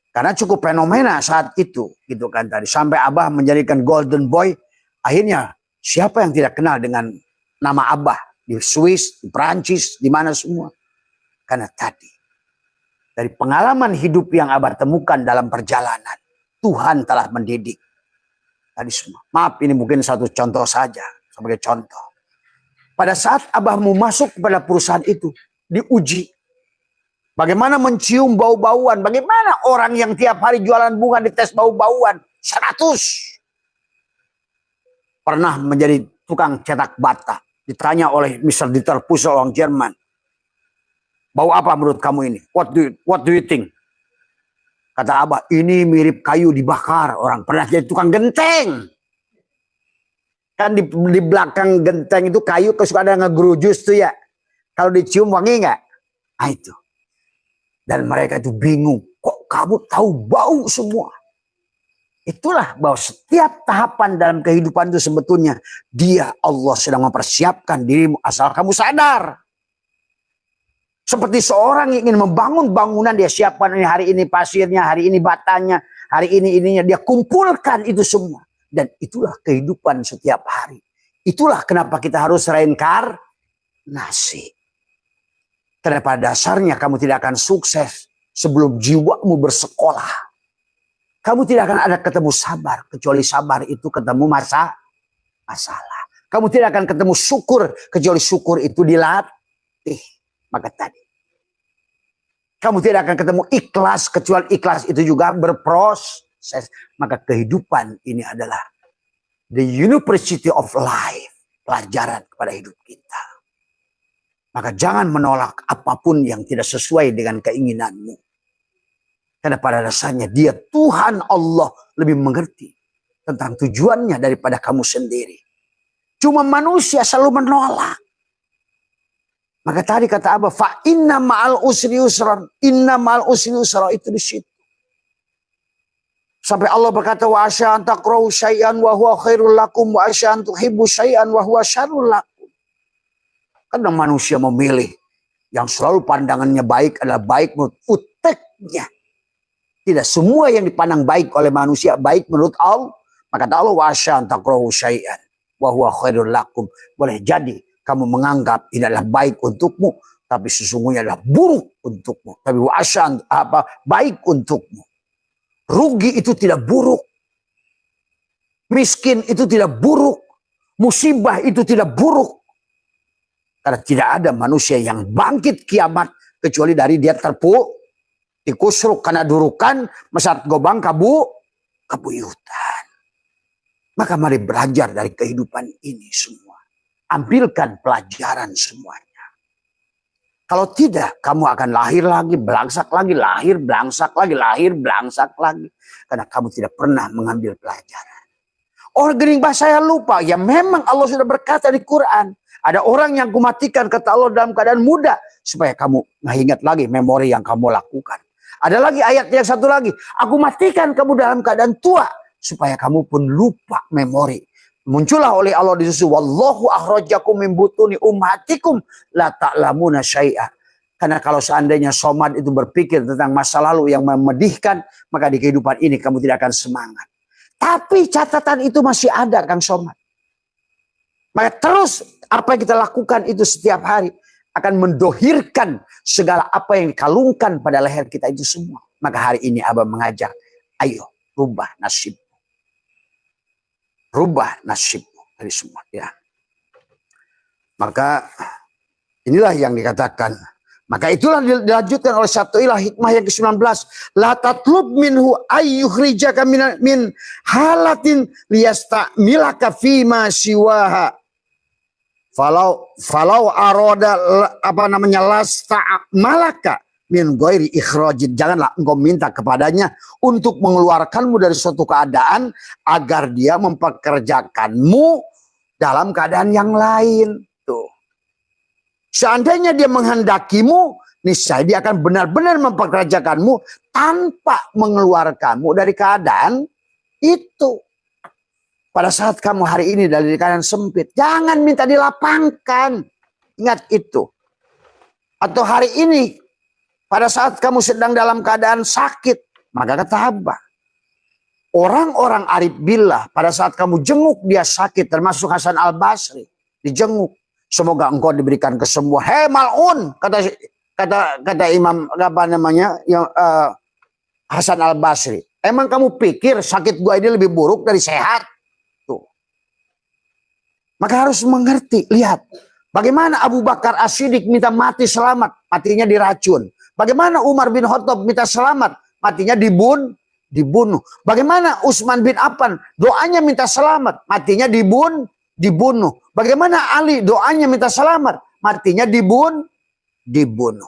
Karena cukup fenomena saat itu, gitu kan tadi. Sampai Abah menjadikan Golden Boy. Akhirnya siapa yang tidak kenal dengan nama Abah di Swiss, di Perancis, di mana semua? Karena tadi dari pengalaman hidup yang Abah temukan dalam perjalanan, Tuhan telah mendidik. Tadi semua. Maaf, ini mungkin satu contoh saja sebagai contoh. Pada saat Abah mau masuk kepada perusahaan itu, diuji. Bagaimana mencium bau-bauan? Bagaimana orang yang tiap hari jualan bunga dites bau-bauan? 100. Pernah menjadi tukang cetak bata. Ditanya oleh Mr. Dieter Pusel orang Jerman. Bau apa menurut kamu ini? What do you think? Kata Abah, ini mirip kayu dibakar. Orang pernah jadi tukang genteng. Kan di belakang genteng itu kayu suka ada ngegerujus tuh ya. Kalau dicium wangi nggak? Nah itu. Dan mereka itu bingung. Kok kamu tahu bau semua? Itulah bahwa setiap tahapan dalam kehidupan itu sebetulnya dia Allah sedang mempersiapkan dirimu asal kamu sadar. Seperti seorang yang ingin membangun bangunan, dia siapkan ini hari ini pasirnya, hari ini batanya, hari ini ininya, dia kumpulkan itu semua. Dan itulah kehidupan setiap hari. Itulah kenapa kita harus reinkarnasi. Karena pada dasarnya kamu tidak akan sukses sebelum jiwamu bersekolah. Kamu tidak akan ada ketemu sabar, kecuali sabar itu ketemu masalah. Kamu tidak akan ketemu syukur, kecuali syukur itu dilatih. Maka tadi, kamu tidak akan ketemu ikhlas, kecuali ikhlas itu juga berproses. Maka kehidupan ini adalah the university of life. Pelajaran kepada hidup kita. Maka jangan menolak apapun yang tidak sesuai dengan keinginanmu. Karena pada dasarnya dia Tuhan Allah lebih mengerti tentang tujuannya daripada kamu sendiri. Cuma manusia selalu menolak. Maka tadi kata Abah, fa inna ma'al usri yusran. Inna ma'al usri yusra itu di situ. Sampai Allah berkata, wa asya an takrahu syai'an wa huwa khairul lakum wa asya an tuhibbu syai'an wa huwa syarrul lakum. Karena manusia memilih yang selalu pandangannya baik adalah baik menurut uteknya. Tidak semua yang dipandang baik oleh manusia baik menurut Allah. Maka kata Allah, wa asya an takrahu syai'an wa huwa khairul lakum. Boleh jadi kamu menganggap tidaklah baik untukmu, tapi sesungguhnya adalah buruk untukmu. Tapi wa'asyan baik untukmu. Rugi itu tidak buruk. Miskin itu tidak buruk. Musibah itu tidak buruk. Karena tidak ada manusia yang bangkit kiamat kecuali dari dia dikusruk karena durukan mesat gobang kabuyutan. Maka mari belajar dari kehidupan ini semua. Ambilkan pelajaran semuanya. Kalau tidak, kamu akan lahir lagi, belangsak lagi, lahir, belangsak lagi, lahir, belangsak lagi. Karena kamu tidak pernah mengambil pelajaran. Orang gening bahasa saya lupa. Ya memang Allah sudah berkata di Quran. Ada orang yang kumatikan kata Allah dalam keadaan muda. Supaya kamu nggak ingat lagi memori yang kamu lakukan. Ada lagi ayat yang satu lagi. Aku matikan kamu dalam keadaan tua. Supaya kamu pun lupa memori. Muncullah oleh Allah di situ, wallahu akhrajakum min butuni ummatikum la ta'lamuna syai'a. Karena kalau seandainya Somad itu berpikir tentang masa lalu yang memedihkan, maka di kehidupan ini kamu tidak akan semangat. Tapi catatan itu masih ada, Kang Somad. Maka terus apa yang kita lakukan itu setiap hari akan mendohirkan segala apa yang dikalungkan pada leher kita itu semua. Maka hari ini Abah mengajak, ayo rubah nasib. Rubah nasibmu dari semua ya. Maka inilah yang dikatakan. Maka itulah dilanjutkan oleh satu ilah hikmah yang ke-19. La tatlub minhu ayyukhrijaka min halatin liyastamilaka fima siwaha. Falau aroda lasta malaka min ghairi ikhrajin. Janganlah engkau minta kepadanya untuk mengeluarkanmu dari suatu keadaan agar dia mempekerjakanmu dalam keadaan yang lain. Tuh. Seandainya dia menghendakimu, niscaya dia akan benar-benar mempekerjakanmu tanpa mengeluarkanmu dari keadaan itu. Pada saat kamu hari ini dari keadaan sempit, jangan minta dilapangkan. Ingat itu. Atau hari ini pada saat kamu sedang dalam keadaan sakit, maka kata Abah, orang-orang arif billah pada saat kamu jenguk dia sakit, termasuk Hasan Al-Basri, dijenguk, semoga engkau diberikan kesembuhan. Hei mal'un, kata Imam Hasan Al-Basri, emang kamu pikir sakit gua ini lebih buruk dari sehat? Tuh. Maka harus mengerti, lihat, bagaimana Abu Bakar As-Siddiq minta mati selamat, matinya diracun. Bagaimana Umar bin Khattab minta selamat, matinya dibunuh. Bagaimana Utsman bin Affan doanya minta selamat, matinya dibunuh. dibunuh. Bagaimana Ali doanya minta selamat? Matinya dibunuh.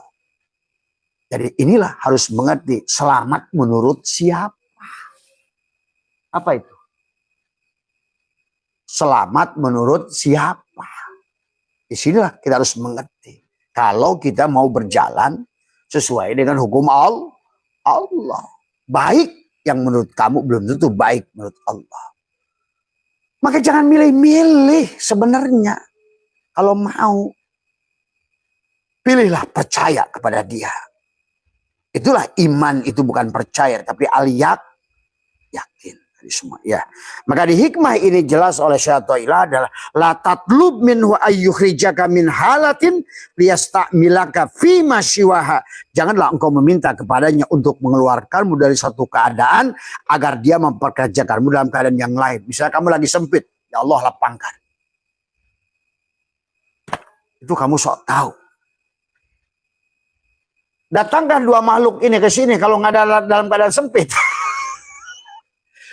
Jadi inilah harus mengerti selamat menurut siapa. Apa itu? Selamat menurut siapa? Disinilah kita harus mengerti. Kalau kita mau berjalan sesuai dengan hukum Allah. Baik yang menurut kamu belum tentu baik menurut Allah. Maka jangan milih-milih sebenarnya. Kalau mau, pilihlah percaya kepada dia. Itulah iman, itu bukan percaya, tapi yakin. Semua ya. Maka di hikmah ini jelas oleh Syaikhullah adalah la tatlub minhu ayyukhrijaka min halatin liyastamilaka fi ma siwaha. Janganlah engkau meminta kepadanya untuk mengeluarkanmu dari satu keadaan agar dia memperkerjakanmu dalam keadaan yang lain. Misalnya kamu lagi sempit, ya Allah lapangkan. Itu kamu sok tahu. Datangkan dua makhluk ini ke sini kalau nggak ada dalam keadaan sempit.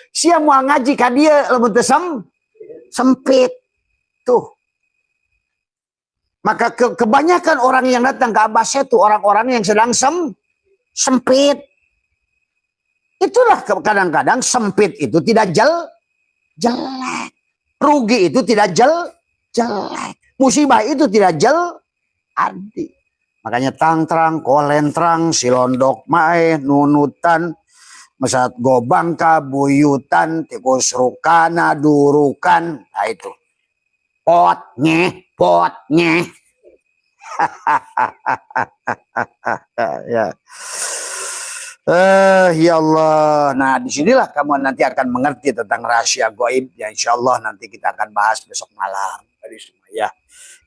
Siapa mau ngaji kan dia lebih sempit tuh. Maka kebanyakan orang yang datang ke Abbas itu orang-orang yang sedang sempit. Itulah kadang-kadang sempit itu tidak jelek. Rugi itu tidak jelek. Musibah itu tidak adik. Makanya tang-trang, kolentrang, silondok mae, nunutan, mesat gobangka, buyutan, tikus rukana, durukan. Nah itu. Potnya. Ya. Ya Allah. Nah disinilah kamu nanti akan mengerti tentang rahasia gaib. Ya insya Allah nanti kita akan bahas besok malam. Tadi semua ya.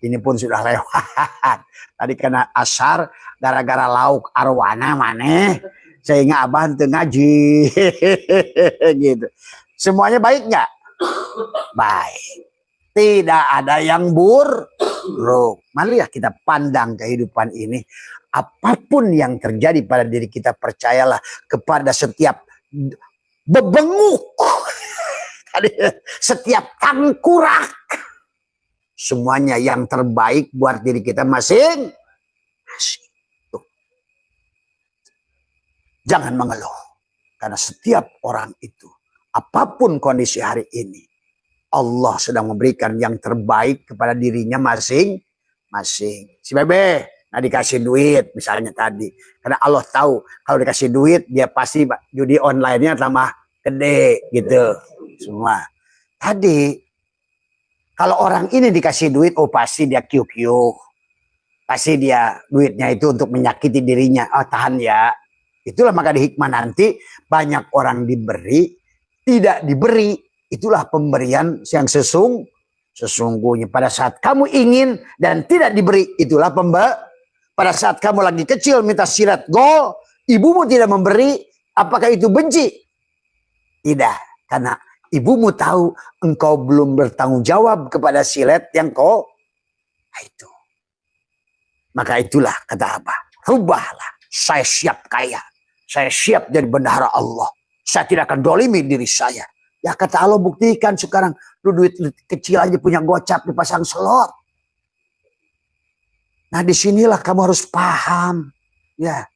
Ini pun sudah lewat. Tadi kena asar gara-gara lauk arwana maneh. Sehingga abah itu ngaji. Gitu. Semuanya baik nggak? Baik. Tidak ada yang buruk. Mari ya kita pandang kehidupan ini. Apapun yang terjadi pada diri kita, percayalah kepada setiap bebenguk. Setiap tengkurak. Semuanya yang terbaik buat diri kita masing-masing. Jangan mengeluh. Karena setiap orang itu, apapun kondisi hari ini, Allah sedang memberikan yang terbaik kepada dirinya masing-masing. Si Bebe, nah dikasih duit misalnya tadi. Karena Allah tahu kalau dikasih duit, dia pasti judi online-nya tambah gede gitu. Semua. Tadi, kalau orang ini dikasih duit, oh pasti dia kiu-kiu. Pasti dia duitnya itu untuk menyakiti dirinya. Oh tahan ya. Itulah maka di hikmah nanti banyak orang diberi, tidak diberi. Itulah pemberian yang sesungguhnya. Pada saat kamu ingin dan tidak diberi, itulah pada saat kamu lagi kecil minta silat gol, ibumu tidak memberi, apakah itu benci? Tidak, karena ibumu tahu engkau belum bertanggung jawab kepada silat yang kau itu. Maka itulah kata Abah, rubahlah, saya siap kaya. Saya siap jadi bendahara Allah. Saya tidak akan dolimi diri saya. Ya kata Allah buktikan sekarang. Lu duit kecil aja punya gocap dipasang selot. Nah disinilah kamu harus paham. Ya.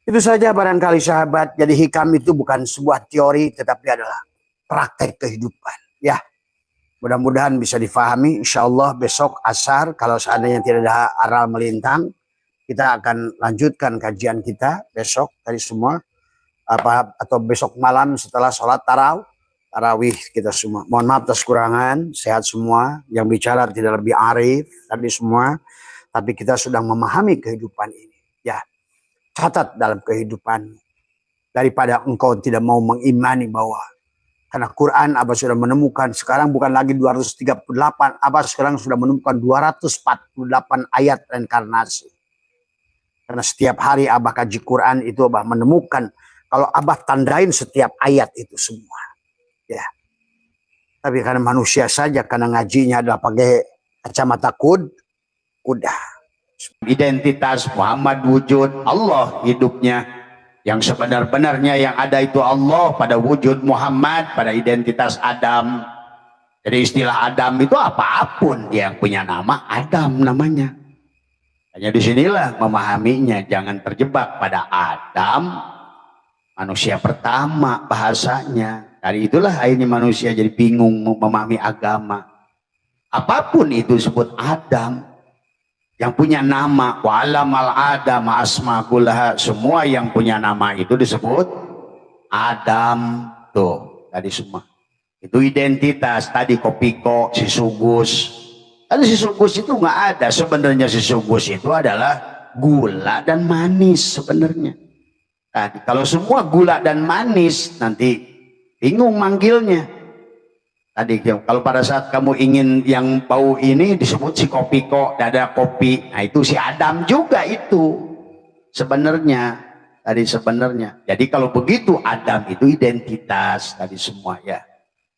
Itu saja barangkali sahabat. Jadi hikam itu bukan sebuah teori. Tetapi adalah praktek kehidupan. Ya. Mudah-mudahan bisa difahami. Insya Allah besok asar. Kalau seandainya tidak ada aral melintang. Kita akan lanjutkan kajian kita besok tadi semua atau besok malam setelah sholat tarawih kita semua. Mohon maaf atas kurangan, sehat semua. Yang bicara tidak lebih arif tadi semua, tapi kita sudah memahami kehidupan ini. Ya, catat dalam kehidupan daripada engkau tidak mau mengimani bahwa karena Quran Abah sudah menemukan sekarang bukan lagi 238, Abah sekarang sudah menemukan 248 ayat reinkarnasi. Karena setiap hari Abah kaji Quran itu Abah menemukan kalau Abah tandain setiap ayat itu semua. Ya. Tapi karena manusia saja karena ngajinya adalah pakai kacamata kuda. Identitas Muhammad wujud Allah hidupnya. Yang sebenar-benarnya yang ada itu Allah pada wujud Muhammad, pada identitas Adam. Jadi istilah Adam itu apapun dia yang punya nama Adam namanya. Hanya disinilah memahaminya, jangan terjebak pada Adam, manusia pertama bahasanya. Dari itulah akhirnya manusia jadi bingung memahami agama. Apapun itu disebut Adam, yang punya nama wa'alamal Adam asma kullaha, semua yang punya nama itu disebut Adam. Tuh tadi semua itu identitas. Tadi Kopiko, si Sugus, kan si Sugus itu nggak ada sebenarnya. Si Sugus itu adalah gula dan manis sebenarnya. Tadi kalau semua gula dan manis nanti bingung manggilnya. Tadi kalau pada saat kamu ingin yang bau ini disebut si Kopiko, dada kopi, nah itu si Adam juga itu sebenarnya. Tadi sebenarnya. Jadi kalau begitu Adam itu identitas tadi semua ya.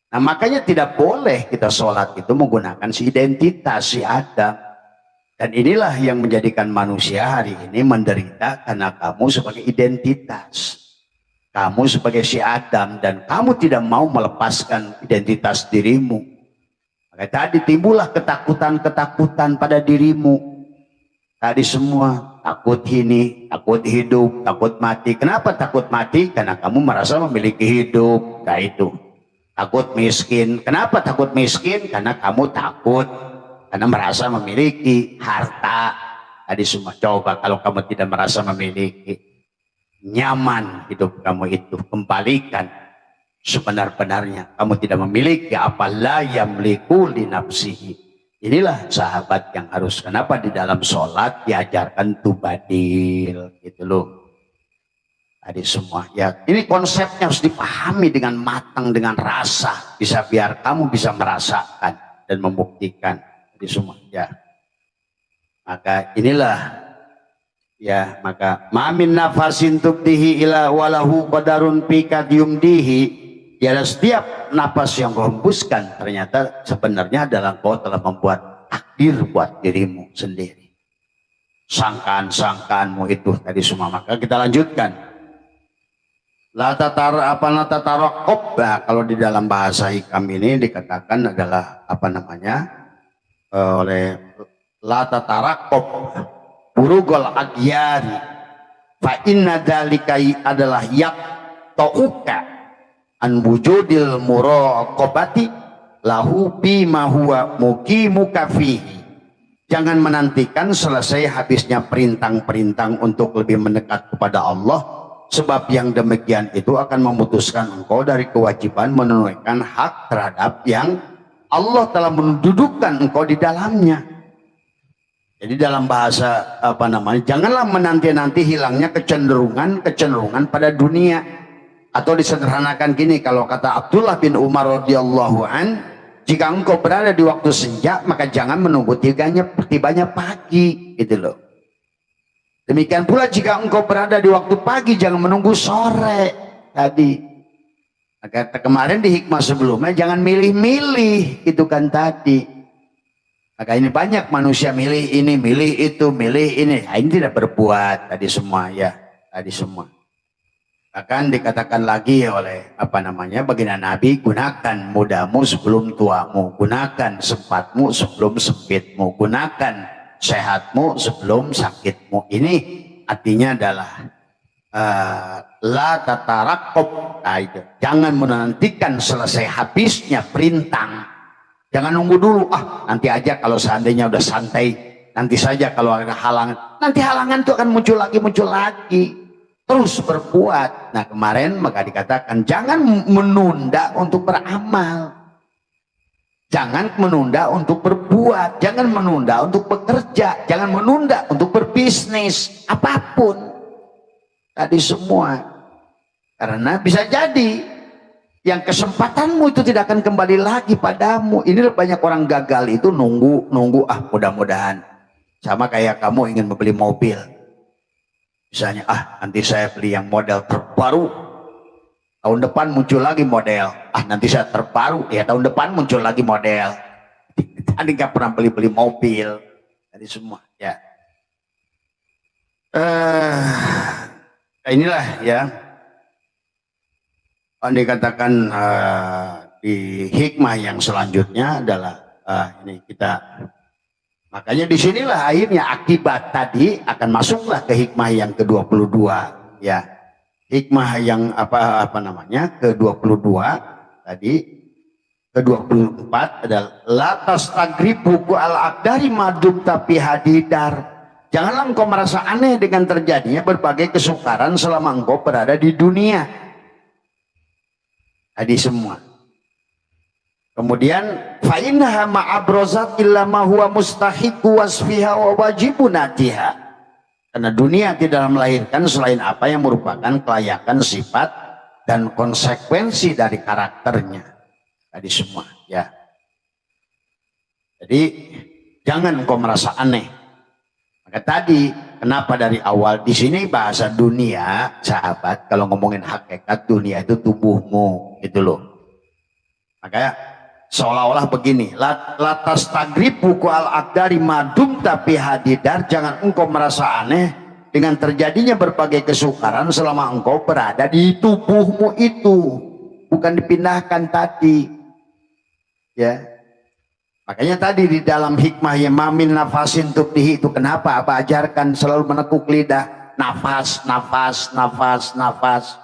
Nah makanya tidak boleh kita sholat itu menggunakan si identitas si Adam. Dan inilah yang menjadikan manusia hari ini menderita karena kamu sebagai identitas. Kamu sebagai si Adam dan kamu tidak mau melepaskan identitas dirimu. Maka tadi timbullah ketakutan-ketakutan pada dirimu. Tadi semua takut ini, takut hidup, takut mati. Kenapa takut mati? Karena kamu merasa memiliki hidup. Nah itu. Takut miskin. Kenapa takut miskin? Karena kamu takut. Karena merasa memiliki harta. Tadi semua. Coba kalau kamu tidak merasa memiliki. Nyaman hidup kamu itu. Kembalikan sebenar-benarnya. Kamu tidak memiliki apa la yamliku li nafsihi. Inilah sahabat yang harus. Kenapa di dalam sholat diajarkan tubadil. Gitu loh. Tadi semua ya, ini konsepnya harus dipahami dengan matang, dengan rasa, bisa biar kamu bisa merasakan dan membuktikan. Tadi semua ya. Maka inilah ya, maka mamin nafasin tubdihi ila walahu qadarun pikat yumdihi. Ya, setiap napas yang kau hembuskan ternyata sebenarnya adalah kau telah membuat takdir buat dirimu sendiri. Sangkaan-sangkaanmu itu tadi semua. Maka kita lanjutkan. La tataraqab. Nah, kalau di dalam bahasa hikam ini dikatakan adalah apa namanya? Oleh la tataraqab burugul agyari fa inna dzalikai adalah yaqta'uka an wujudil muraqabati lahu bima huwa muqimuka fihi. Jangan menantikan selesai habisnya perintang-perintang untuk lebih mendekat kepada Allah. Sebab yang demikian itu akan memutuskan engkau dari kewajiban menunaikan hak terhadap yang Allah telah mendudukkan engkau di dalamnya. Jadi dalam bahasa apa namanya, janganlah menanti-nanti hilangnya kecenderungan pada dunia. Atau disederhanakan gini, kalau kata Abdullah bin Umar radhiyallahu an, jika engkau berada di waktu senja maka jangan menunggu tibanya pagi, gitu loh. Demikian pula jika engkau berada di waktu pagi jangan menunggu sore tadi. Maka kemarin di hikmah sebelumnya jangan milih-milih itu kan tadi. Maka ini banyak manusia milih ini, milih itu, milih ini. Nah, ini tidak berbuat tadi semua ya, tadi semua. Bahkan dikatakan lagi oleh apa namanya baginda Nabi, gunakan mudamu sebelum tuamu, gunakan sempatmu sebelum sempitmu, gunakan sehatmu sebelum sakitmu. Ini artinya adalah la tataraqab. Jangan menantikan selesai habisnya perintah. Jangan nunggu dulu, nanti aja kalau seandainya udah santai, nanti saja kalau ada halangan. Nanti halangan itu akan muncul lagi. Terus berbuat. Nah kemarin maka dikatakan jangan menunda untuk beramal. Jangan menunda untuk berbuat, jangan menunda untuk bekerja, jangan menunda untuk berbisnis, apapun. Tadi semua. Karena bisa jadi yang kesempatanmu itu tidak akan kembali lagi padamu. Inilah banyak orang gagal itu nunggu, mudah-mudahan. Sama kayak kamu ingin membeli mobil. Misalnya, nanti saya beli yang model terbaru. Tahun depan muncul lagi model. Nanti saya terbaru. Ya tahun depan muncul lagi model. Tadi nggak pernah beli mobil. Tadi semua. Ya. Inilah ya. Dikatakan di hikmah yang selanjutnya adalah ini kita, makanya disinilah akhirnya akibat tadi akan masuklah ke hikmah yang ke-22 ya. Hikmah yang apa namanya ke-22 tadi, ke-24 adalah latas tagribu al-aqdari madum tapi hadidar. Janganlah engkau merasa aneh dengan terjadinya berbagai kesukaran selama engkau berada di dunia. Tadi semua. Kemudian fa innaha ma'abrozat illa ma huwa mustahiqu wasfiha wa wajibun atiha. Karena dunia tidak melahirkan selain apa yang merupakan kelayakan sifat dan konsekuensi dari karakternya. Tadi semua ya. Jadi jangan engkau merasa aneh. Maka tadi kenapa dari awal di sini bahasa dunia, sahabat, kalau ngomongin hakikat dunia itu tubuhmu, gitu loh. Makanya seolah-olah begini, latas tagribu al-aqdari madum tapi hadidar, jangan engkau merasa aneh dengan terjadinya berbagai kesukaran selama engkau berada di tubuhmu itu, bukan dipindahkan tadi. Ya. Makanya tadi di dalam hikmah yang mamin nafasin tubdihi itu kenapa Abah ajarkan selalu menekuk lidah, nafas, nafas, nafas, nafas.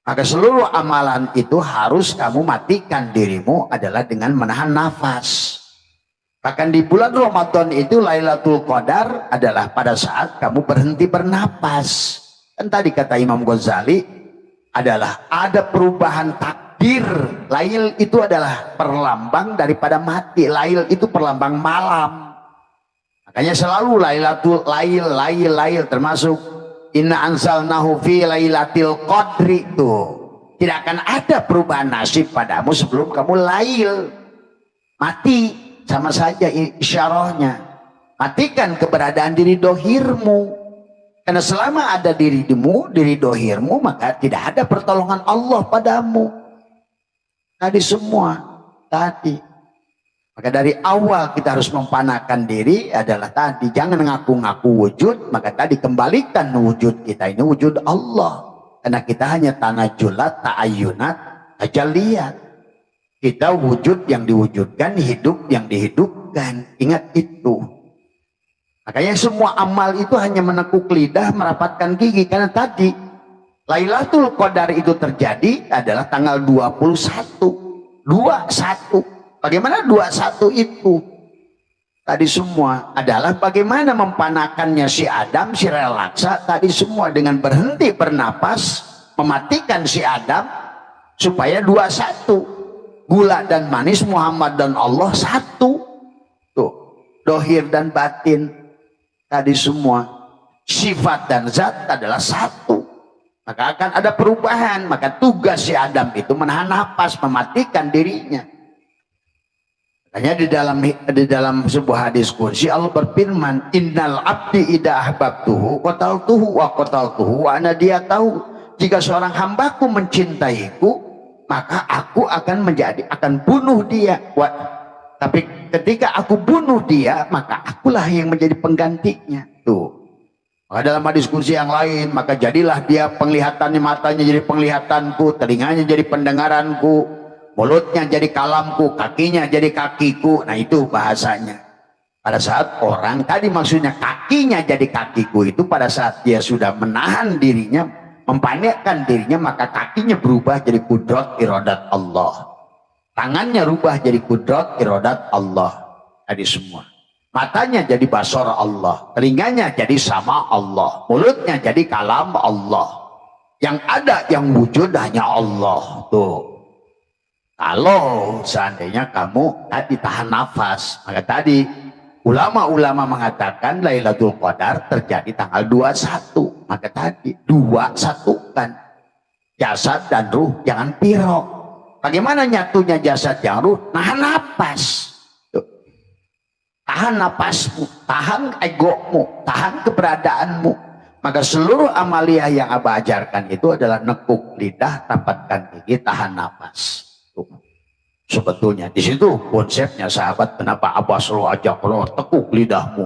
Maka seluruh amalan itu harus kamu matikan dirimu adalah dengan menahan nafas. Bahkan di bulan Ramadan itu Lailatul Qadar adalah pada saat kamu berhenti bernapas. Dan tadi kata Imam Ghazali adalah ada perubahan takdir. Lail itu adalah perlambang daripada mati. Lail itu perlambang malam. Makanya selalu lail termasuk inna anzalnahu fi lailatul qadri itu. Tidak akan ada perubahan nasib padamu sebelum kamu lail. Mati sama saja isyarahnya. Matikan keberadaan diri dohirmu. Karena selama ada diri dohirmu, maka tidak ada pertolongan Allah padamu. Tadi semua tadi. Maka dari awal kita harus mempanakan diri adalah tadi jangan ngaku-ngaku wujud, maka tadi kembalikan wujud kita ini wujud Allah. Karena kita hanya tanajulat, ta'ayunat, tajaliyat. Kita wujud yang diwujudkan, hidup yang dihidupkan. Ingat itu. Makanya semua amal itu hanya menekuk lidah, merapatkan gigi. Karena tadi Lailatul Qadar itu terjadi adalah tanggal 21. 21. Bagaimana 21 itu? Tadi semua adalah bagaimana mempanakannya si Adam, si relaksa. Tadi semua dengan berhenti bernapas, mematikan si Adam supaya 21. Gula dan manis, Muhammad dan Allah satu. Tuh, dohir dan batin. Tadi semua sifat dan zat adalah satu. Maka akan ada perubahan. Maka tugas si Adam itu menahan nafas, mematikan dirinya. Makanya di dalam sebuah hadis qudsi Allah berfirman, innal abdi idza ahbabtuhu qataltuhu wa qataltuhu wa ana dia tahu. Jika seorang hambaku mencintaiku, maka aku akan bunuh dia. Tapi ketika aku bunuh dia, maka akulah yang menjadi penggantinya. Tuh. Maka dalam hadis qudsi yang lain, maka jadilah dia penglihatannya, matanya jadi penglihatanku, telinganya jadi pendengaranku, mulutnya jadi kalamku, kakinya jadi kakiku. Nah itu bahasanya. Pada saat orang, tadi maksudnya kakinya jadi kakiku itu pada saat dia sudah menahan dirinya, mempandekkan dirinya, maka kakinya berubah jadi kudrat iradat Allah. Tangannya rubah jadi kudrat iradat Allah. Tadi semua. Matanya jadi basar Allah, telinganya jadi sama Allah, mulutnya jadi kalam Allah. Yang ada yang wujud hanya Allah. Tuh. Kalau seandainya kamu tadi tahan nafas, maka tadi ulama-ulama mengatakan Lailatul Qadar terjadi tanggal 21. Maka tadi 21 kan jasad dan ruh jangan pirok. Bagaimana nyatunya jasad dan ruh? Nahan nafas. Tahan napasmu, tahan egomu, tahan keberadaanmu. Maka seluruh amaliyah yang Abah ajarkan itu adalah nekuk lidah, rapatkan gigi, tahan napas. Sebetulnya di situ konsepnya sahabat, kenapa Abah selalu ajak lo tekuk lidahmu,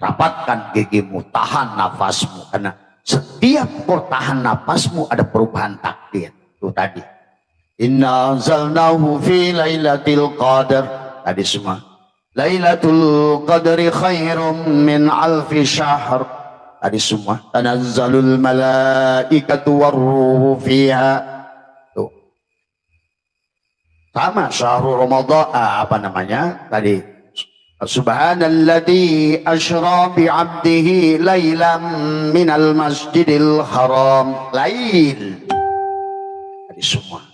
rapatkan gigimu, tahan nafasmu. Karena setiap kau tahan nafasmu ada perubahan takdir. Itu tadi. Inna anzalnahu fi lailatul qadar. Tadi semua. Lailatul qadri khairum min alfi syahr. Tadi semua. Tanazzalul malaikatu warruhu fiha. Tuh. Sama syahrul Ramadan, apa namanya? Tadi. Subhanalladzi asra bi 'abdihi lailam minal masjidil haram. Lail. Tadi semua.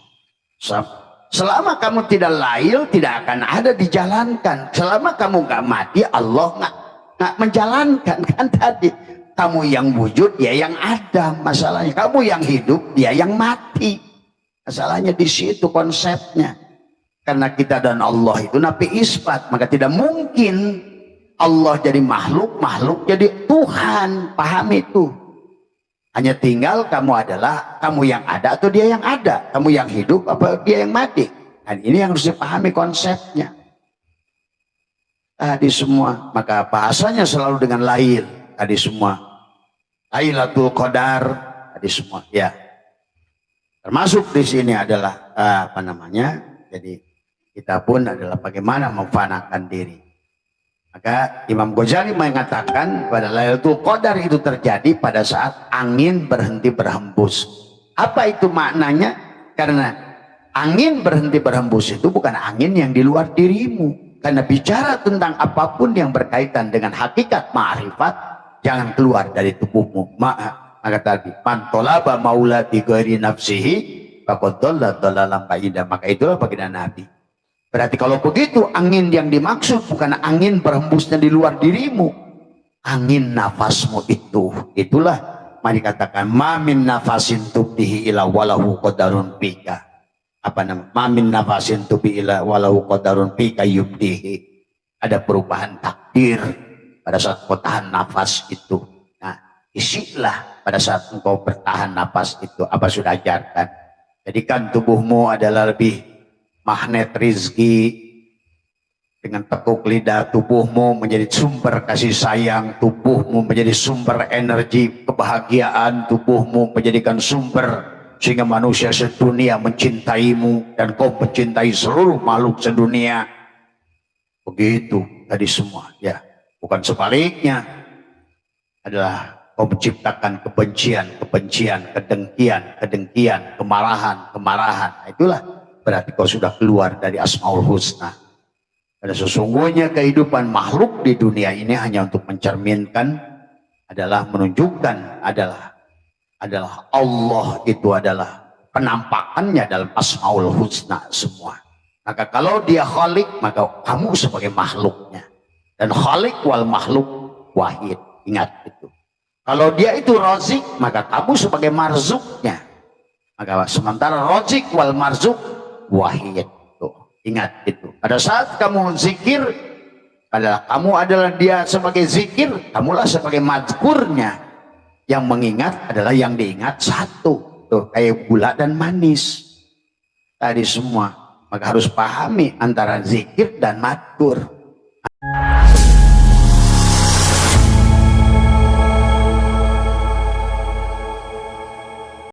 Selama kamu tidak lail, tidak akan ada dijalankan. Selama kamu nggak mati, Allah nggak menjalankan. Kan tadi kamu yang wujud, dia yang ada. Masalahnya kamu yang hidup, dia yang mati. Masalahnya di situ konsepnya. Karena kita dan Allah itu napi isbat, maka tidak mungkin Allah jadi makhluk, makhluk jadi Tuhan. Paham itu? Hanya tinggal kamu adalah kamu yang ada atau dia yang ada, kamu yang hidup apa dia yang mati. Dan ini yang harus dipahami konsepnya. Tadi semua, maka bahasanya selalu dengan lail. Tadi semua, Lailatul Qadar. Tadi semua, ya. Termasuk di sini adalah apa namanya? Jadi kita pun adalah bagaimana memfanakan diri. Maka Imam Ghazali mengatakan pada Lailatul Qadar itu terjadi pada saat angin berhenti berhembus. Apa itu maknanya? Karena angin berhenti berhembus itu bukan angin yang di luar dirimu. Karena bicara tentang apapun yang berkaitan dengan hakikat ma'rifat, jangan keluar dari tubuhmu. Maka tadi, man tolaba maulati ghairi nafsihi faqad dhalla dhalalan ba'ida. Maka itulah baginda Nabi. Berarti kalau begitu angin yang dimaksud bukan angin berhembusnya di luar dirimu, angin nafasmu itu. Itulah mari katakan mamin nafasin tubdihi ila walahu qadarun pika. Apa nama? Mamin nafasin tubdihi ila walahu qadarun pika yubdihi. Ada perubahan takdir pada saat kau tahan nafas itu. Nah, isilah pada saat engkau bertahan nafas itu apa sudah ajarkan. Jadikan tubuhmu adalah lebih magnet rizki, dengan tekuk lidah tubuhmu menjadi sumber kasih sayang, tubuhmu menjadi sumber energi kebahagiaan, tubuhmu menjadikan sumber sehingga manusia sedunia mencintaimu dan kau mencintai seluruh makhluk sedunia. Begitu tadi semua, ya. Bukan sebaliknya, adalah kau menciptakan kebencian, kedengkian, kemarahan. Itulah berarti kau sudah keluar dari Asmaul Husna. Karena sesungguhnya kehidupan makhluk di dunia ini hanya untuk mencerminkan, adalah menunjukkan, adalah Allah itu adalah penampakannya dalam Asmaul Husna semua. Maka kalau dia Khalik, maka kamu sebagai makhluknya. Dan Khalik wal makhluk wahid. Ingat itu. Kalau dia itu Razik, maka kamu sebagai marzuknya. Maka sementara Razik wal marzuk wahid. Tuh, ingat itu. Pada saat kamu zikir, kamu adalah dia sebagai zikir, kamulah sebagai mazkurnya. Yang mengingat adalah yang diingat satu. Tuh, kayak gula dan manis. Tadi semua. Maka harus pahami antara zikir dan mazkur.